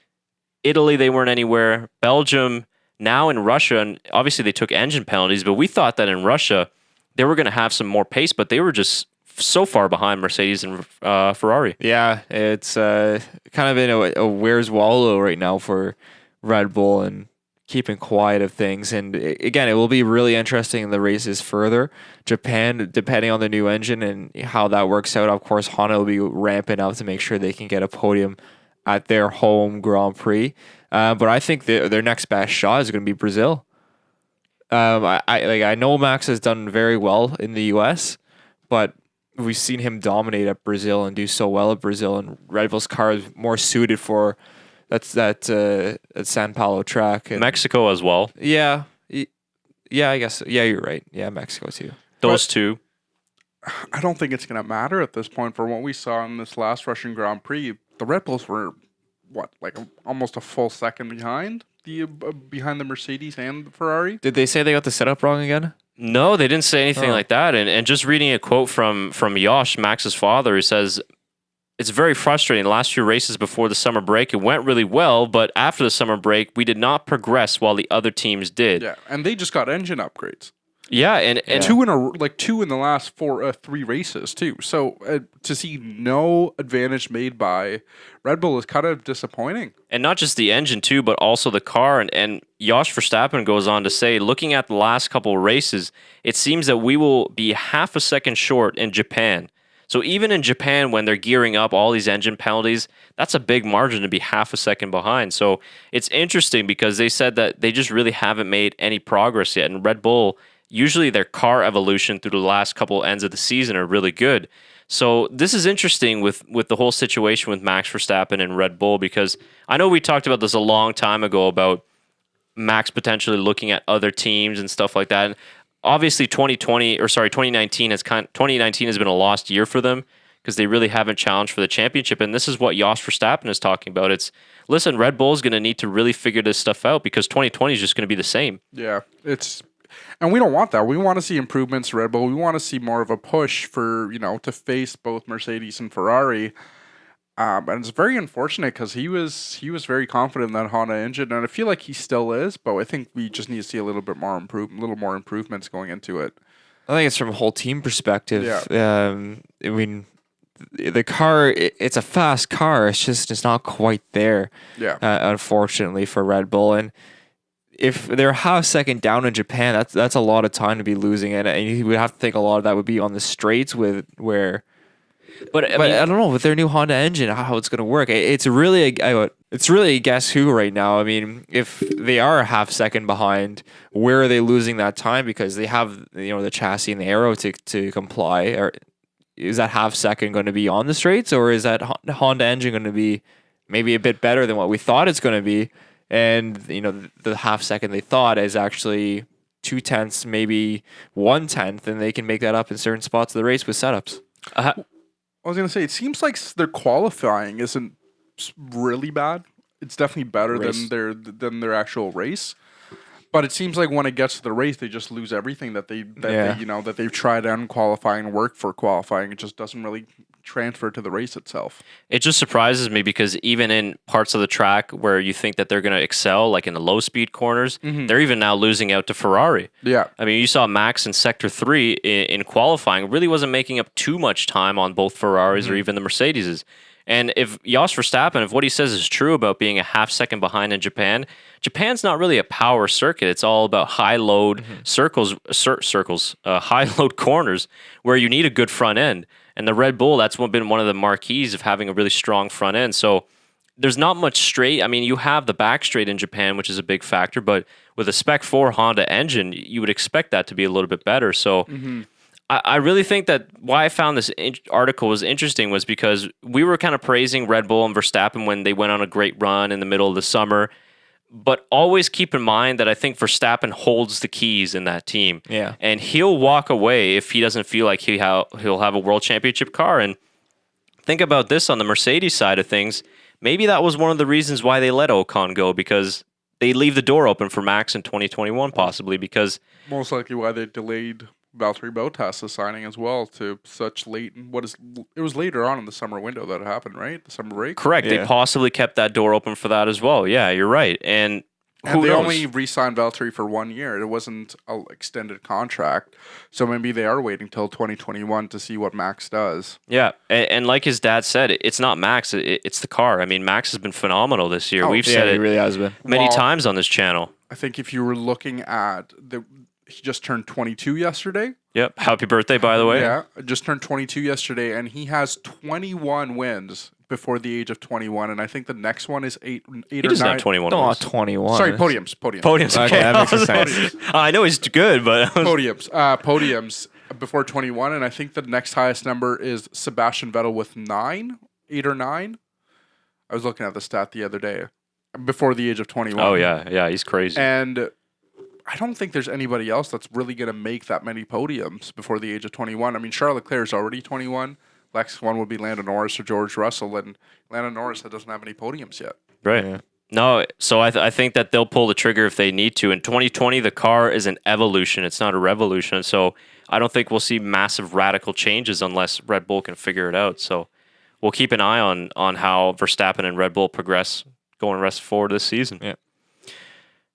Italy, they weren't anywhere. Belgium, now in Russia, and obviously they took engine penalties, but we thought that in Russia, they were going to have some more pace, but they were just so far behind Mercedes and Ferrari. Yeah, it's kind of in a where's Wallow right now for Red Bull and keeping quiet of things. And again, it will be really interesting in the races further. Japan, depending on the new engine and how that works out, of course, Honda will be ramping up to make sure they can get a podium at their home Grand Prix. But I think their next best shot is going to be Brazil. I know Max has done very well in the US, but we've seen him dominate at Brazil and do so well at Brazil, and Red Bull's car is more suited for that San Paulo track. And Mexico as well. Yeah, I guess. Yeah, you're right. Yeah, Mexico too. Those two. I don't think it's going to matter at this point. For what we saw in this last Russian Grand Prix, the Red Bulls were almost a full second behind the Mercedes and the Ferrari. Did they say they got the setup wrong again? No, they didn't say anything like that. And just reading a quote from Josh, Max's father, he says, it's very frustrating. The last few races before the summer break, it went really well, but after the summer break, we did not progress while the other teams did. Yeah, and they just got engine upgrades. Yeah, and two in the last 3 races too. So to see no advantage made by Red Bull is kind of disappointing. And not just the engine too, but also the car. And Josh Verstappen goes on to say, looking at the last couple of races, it seems that we will be half a second short in Japan. So even in Japan, when they're gearing up all these engine penalties, that's a big margin to be half a second behind. So it's interesting because they said that they just really haven't made any progress yet. And Red Bull, usually their car evolution through the last couple ends of the season are really good. So this is interesting with the whole situation with Max Verstappen and Red Bull, because I know we talked about this a long time ago about Max potentially looking at other teams and stuff like that. And obviously 2019 has been a lost year for them because they really haven't challenged for the championship. And this is what Jos Verstappen is talking about. It's, listen, Red Bull is going to need to really figure this stuff out because 2020 is just going to be the same. Yeah, and we don't want that. We want to see improvements, Red Bull. We want to see more of a push for, to face both Mercedes and Ferrari. And it's very unfortunate because he was very confident in that Honda engine, and I feel like he still is. But I think we just need to see a little more improvements going into it. I think it's from a whole team perspective. Yeah. I mean, the car, it's a fast car. It's not quite there. Yeah. Unfortunately for Red Bull. And if they're half second down in Japan, that's a lot of time to be losing it. And you would have to think a lot of that would be on the straights But I mean, I don't know with their new Honda engine how it's going to work. It's really a guess who right now. I mean, if they are a half second behind, where are they losing that time? Because they have the chassis and the aero to comply. Or is that half second going to be on the straights, or is that Honda engine going to be maybe a bit better than what we thought it's going to be? And the half second they thought is actually 0.2, maybe 1/10, and they can make that up in certain spots of the race with setups. I was going to say, it seems like their qualifying isn't really bad. It's definitely better than their actual race. But it seems like when it gets to the race, they just lose everything that they've tried on qualifying and work for qualifying. It just doesn't really transfer to the race itself. It just surprises me because even in parts of the track where you think that they're going to excel, like in the low speed corners, they're even now losing out to Ferrari. Yeah. I mean, you saw Max in Sector 3 in qualifying really wasn't making up too much time on both Ferraris or even the Mercedeses. And if Jos Verstappen, if what he says is true about being a half second behind in Japan, Japan's not really a power circuit. It's all about high load high load corners where you need a good front end. And the Red Bull, that's been one of the marquees of having a really strong front end. So there's not much straight. I mean, you have the back straight in Japan, which is a big factor, but with a Spec 4 Honda engine, you would expect that to be a little bit better. So I really think that why I found this article was interesting was because we were kind of praising Red Bull and Verstappen when they went on a great run in the middle of the summer. But always keep in mind that I think Verstappen holds the keys in that team. Yeah. And he'll walk away if he doesn't feel like he'll have a world championship car. And think about this on the Mercedes side of things. Maybe that was one of the reasons why they let Ocon go, because they leave the door open for Max in 2021 possibly, because Most likely why they delayed Valtteri Bottas' signing as well to such late. It was later on in the summer window that it happened, right? The summer break. correct, Yeah. they possibly kept that door open for that as well. Yeah, you're right. And who they knows? only re-signed Valtteri for 1 year. It wasn't an extended contract. So maybe they are waiting till 2021 to see what Max does. Yeah, and like his dad said, it's not Max, it's the car. I mean, Max has been phenomenal this year. Oh, We've Yeah, said it it really has been. many Well, times on this channel. I think if you were looking at he just turned 22 yesterday. Yep. Happy birthday, by the way. Yeah, just turned 22 yesterday, and he has 21 wins before the age of 21. And I think the next one is eight He or doesn't 9. have 21 No, wins. 21. Sorry, podiums. Podiums. Okay, that makes I was- sense. I know he's good, but Podiums before 21, and I think the next highest number is Sebastian Vettel with 8 or 9. I was looking at the stat the other day before the age of 21. oh yeah, he's crazy. And I don't think there's anybody else that's really going to make that many podiums before the age of 21. I mean, Charles Leclerc is already 21. Next one would be Lando Norris or George Russell, and Lando Norris doesn't have any podiums yet. Right. Yeah. No, so I think that they'll pull the trigger if they need to. In 2020, the car is an evolution. It's not a revolution. So I don't think we'll see massive radical changes unless Red Bull can figure it out. So we'll keep an eye on how Verstappen and Red Bull progress going rest forward this season. Yeah.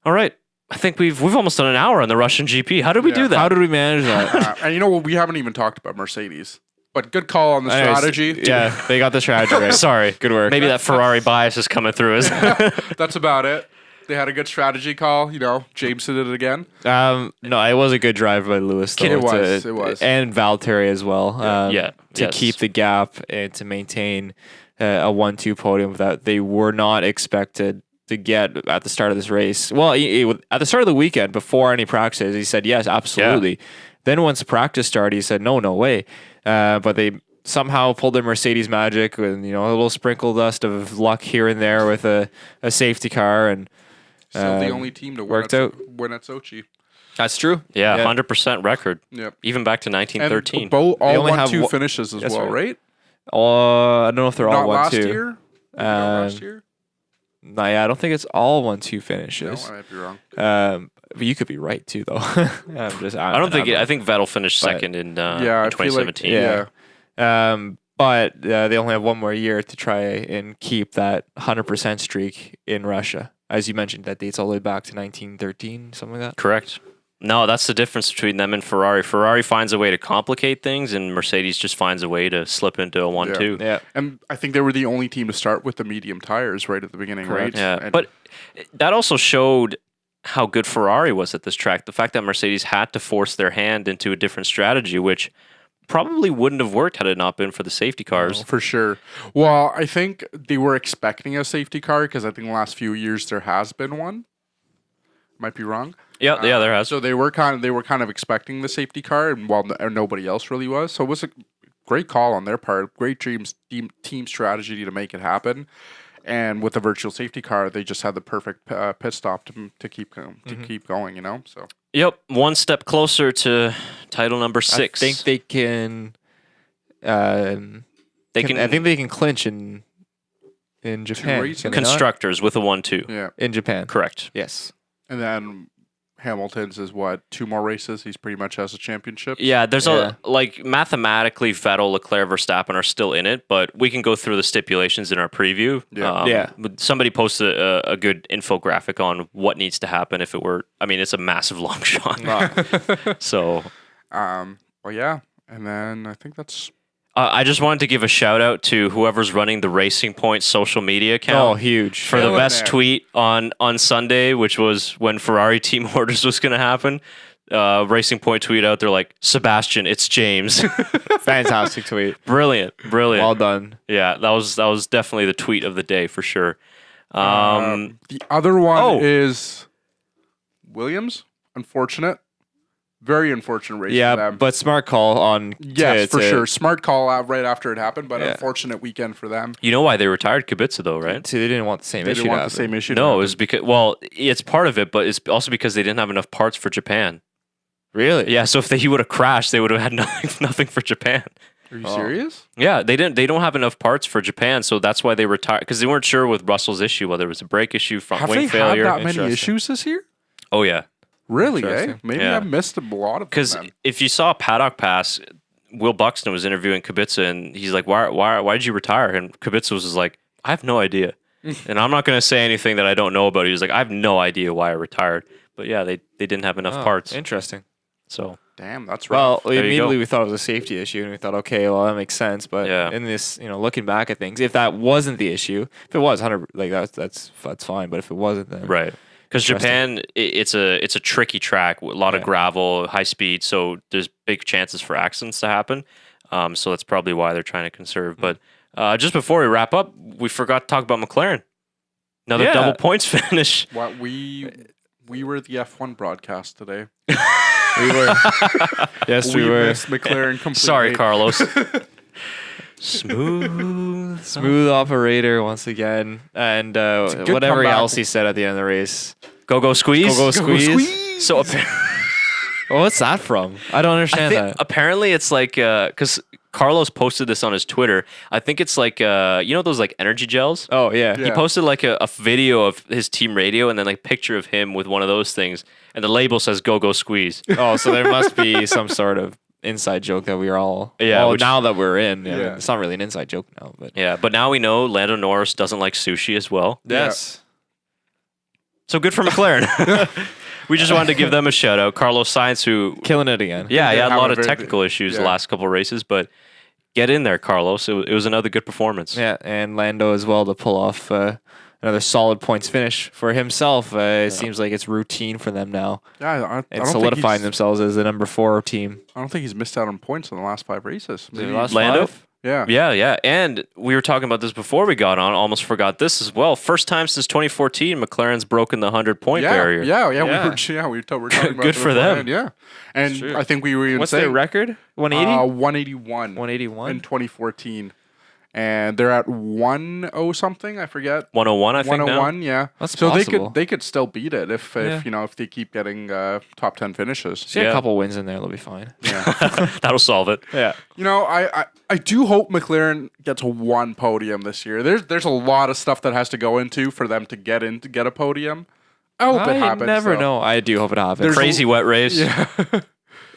All right. I think we've almost done an hour on the Russian GP. How did we do that? How did we manage that? And you know what? We haven't even talked about Mercedes. But good call on the strategy. Yeah, they got the strategy right. Sorry. Good work. Maybe that Ferrari bias is coming through. That's about it. They had a good strategy call. James did it again. No, it was a good drive by Lewis. Though, It was. And Valtteri as well. To yes. keep the gap and to maintain a 1-2 podium that they were not expected to get at the start of this race. Well, at the start of the weekend, before any practices, he said yes, absolutely. Yeah. Then once the practice started, he said no way. But they somehow pulled their Mercedes magic with a little sprinkle dust of luck here and there with a safety car, and Still the only team to worked out. win at Sochi. That's true. Yeah, 100% record. Yep. Even back to 1913. And all only have 1-2 finishes as That's well, right. right? I don't know if they're all Not last 1-2. year? Not last year? No, yeah, I don't think it's all 1-2 No, finishes. I might be wrong. But you could be right too, though. I think Vettel finished second in I feel like 2017. But they only have one more year to try and keep that 100% streak in Russia. As you mentioned, that dates all the way back to 1913, something like that. Correct. No, that's the difference between them and Ferrari. Ferrari finds a way to complicate things, and Mercedes just finds a way to slip into a 1-2. Yeah. And I think they were the only team to start with the medium tires right at the beginning, Correct. right? Yeah, And but that also showed how good Ferrari was at this track. The fact that Mercedes had to force their hand into a different strategy, which probably wouldn't have worked had it not been for the safety cars. for sure. Well, I think they were expecting a safety car because I think the last few years there has been one. Might be wrong. Yeah, there has. So they were kind of expecting the safety car, and while nobody else really was. So it was a great call on their part. Great team strategy to make it happen. And with the virtual safety car, they just had the perfect pit stop to keep going. You know, so Yep, one step closer to title number 6. I think they can. I think they can clinch in Japan. races? Can they not? constructors with a 1-2. yeah. In Japan. Correct. Yes. And then Hamilton's is what, 2 more races? He's pretty much has a championship. Yeah, there's Yeah. mathematically Vettel, Leclerc, Verstappen are still in it, but we can go through the stipulations in our preview. Yeah. Yeah. Somebody posted a good infographic on what needs to happen if it were. I mean, it's a massive long shot. So Well, yeah. And then I think that's I just wanted to give a shout out to whoever's running the Racing Point social media account. Oh, huge. For the Killing best it. tweet on Sunday, which was when Ferrari team orders was going to happen. Racing Point tweet out, they're like, Sebastian, it's James. Fantastic tweet. Brilliant. Well done. Yeah, that was definitely the tweet of the day for sure. the other one oh. is Williams. Unfortunate. Very unfortunate race for Yeah, them. but smart call on. Yes, for to- sure. Smart call out right after it happened, but Yeah. unfortunate weekend for them. You know why they retired Kubica though, right? They didn't want the same They issue. didn't want to the happen. same issue. to No, it happen. was because it's part of it, but it's also because they didn't have enough parts for Japan. Really? Yeah, so if he would have crashed, they would have had nothing for Japan. Are you serious? Yeah, they don't have enough parts for Japan, so that's why they retired because they weren't sure with Russell's issue whether it was a brake issue, front Have wing they failure. had that many Interesting. issues this year? Oh yeah, Really? Eh? Interesting. Maybe Yeah. I missed a lot of them. because then. if you saw Paddock Pass, Will Buxton was interviewing Kubica, and he's like, "Why did you retire?" And Kubica was just like, "I have no idea." And I'm not going to say anything that I don't know about it. He was like, "I have no idea why I retired." But yeah, they didn't have enough Oh, parts. Interesting. So Damn, that's right. Well, There you immediately go. we thought it was a safety issue, and we thought, okay, well that makes sense. But Yeah. in this, looking back at things, if that wasn't the issue, if it was 100, like that's fine. But if it wasn't, then right. Because Interesting. Japan, it's a tricky track, a lot of Yeah. gravel, high speed, so there's big chances for accidents to happen. So that's probably why they're trying to conserve. But just before we wrap up, we forgot to talk about McLaren. Another Yeah. double points finish. What we were the F1 broadcast today. we were. Yes, we were. missed McLaren completely. Sorry, Carlos. Smooth. Smooth operator once again, and good whatever comeback. else he said at the end of the race. Go squeeze. Go squeeze. So Well, what's that from? I don't understand that. apparently it's like because Carlos posted this on his Twitter. I think it's like those like energy gels. Oh yeah. Yeah. He posted like a video of his team radio and then like picture of him with one of those things, and the label says "Go squeeze." Oh, so there must be some sort of inside joke that we are all. Yeah, Well, which- now that we're in, Yeah. it's not really an inside joke now, but Yeah, but now we know Lando Norris doesn't like sushi as well. yes. So good for McLaren. We just wanted to give them a shout out. Carlos Sainz, who Killing it again. he had a have lot a of very- technical issues the yeah. last couple of races, but get in there, Carlos. It was another good performance. Yeah, and Lando as well to pull off another solid points finish for himself. It seems like it's routine for them now, Yeah, I and don't solidifying think themselves as the number 4 team. I don't think he's missed out on points in the last 5 races. Is it the Maybe- last Lando? 5? yeah. Yeah. And we were talking about this before we got on. Almost forgot this as well. First time since 2014, McLaren's broken the 100-point barrier. Yeah. Yeah. We were talking about Good it for them. beforehand, Yeah, and true. I think we were even What's saying their record? 180. 181 181. in 2014, and they're at 10 something. I forget. 101, I think now. 101, yeah. That's so possible. they could still beat it if Yeah. if they keep getting top 10 finishes. See a Yeah. couple wins in there, they'll be fine. That'll solve it. Yeah. You know, I do hope McLaren gets one podium this year. There's a lot of stuff that has to go into for them to get a podium. I hope it happens. never though. know. I do hope it happens. There's Crazy wet race. Yeah.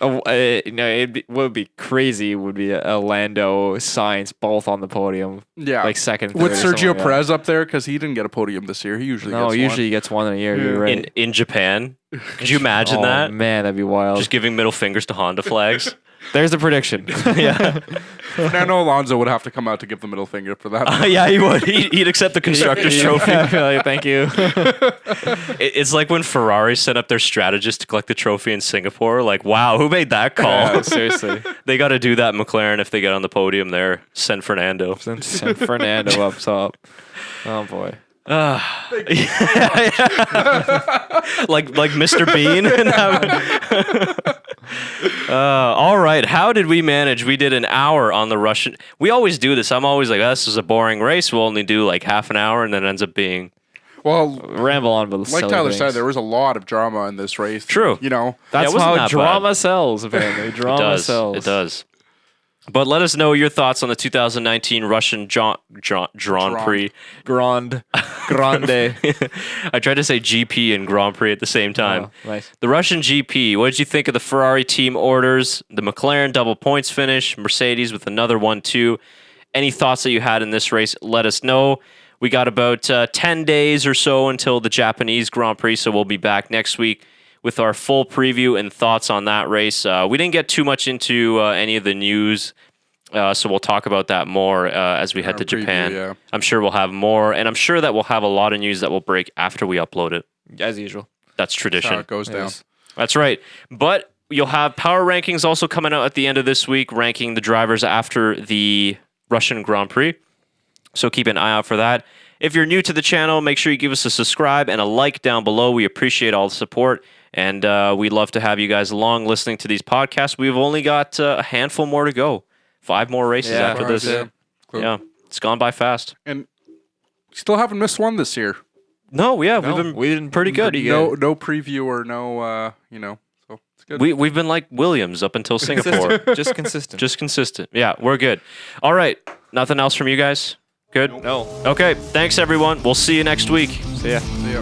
Would be crazy. Would be a Lando, Sainz, both on the podium. Yeah, like second, third, with or something Sergio like that. Perez up there because he didn't get a podium this year. He usually gets usually he gets one in a year. You're right. In Japan. Could you imagine that? Man, that'd be wild. Just giving middle fingers to Honda flags. There's the prediction. Yeah. Fernando Alonso would have to come out to give the middle finger for that. Yeah, he would. He'd accept the constructor's trophy. Like, thank you. It's like when Ferrari sent up their strategist to collect the trophy in Singapore. Like, wow, who made that call? Yeah, seriously. They got to do that, McLaren, if they get on the podium there. Send Fernando. Send Fernando up top. Oh boy. like Mr. Bean. All right. How did we manage? We did an hour on the Russian. We always do this. I'm always like, oh, this is a boring race. We'll only do like half an hour, and then it ends up being. Well, ramble on, but like Tyler said, there was a lot of drama in this race. True. You know, that's it wasn't how that drama bad. sells. Apparently, drama sells. It does. But let us know your thoughts on the 2019 Russian Grand Prix. Grande. I tried to say GP and Grand Prix at the same time. Oh, nice. The Russian GP, what did you think of the Ferrari team orders, the McLaren double points finish, Mercedes with another 1-2? Any thoughts that you had in this race, let us know. We got about 10 days or so until the Japanese Grand Prix, so we'll be back next week with our full preview and thoughts on that race. We didn't get too much into any of the news, so we'll talk about that more as we head to Japan. Yeah. I'm sure we'll have more, and I'm sure that we'll have a lot of news that will break after we upload it. As usual. That's tradition. That's how it goes down. Yes. That's right. But you'll have power rankings also coming out at the end of this week, ranking the drivers after the Russian Grand Prix. So keep an eye out for that. If you're new to the channel, make sure you give us a subscribe and a like down below. We appreciate all the support. And we'd love to have you guys along listening to these podcasts. We've only got a handful more to go. 5 more races after this. Yeah, it's gone by fast. And still haven't missed one this year. No, we've been pretty good. No preview or no, so it's good. We've been like Williams up until Singapore. Just consistent. Just consistent. Yeah, we're good. All right. Nothing else from you guys? Good? No. Okay. Thanks, everyone. We'll see you next week. See ya. See ya.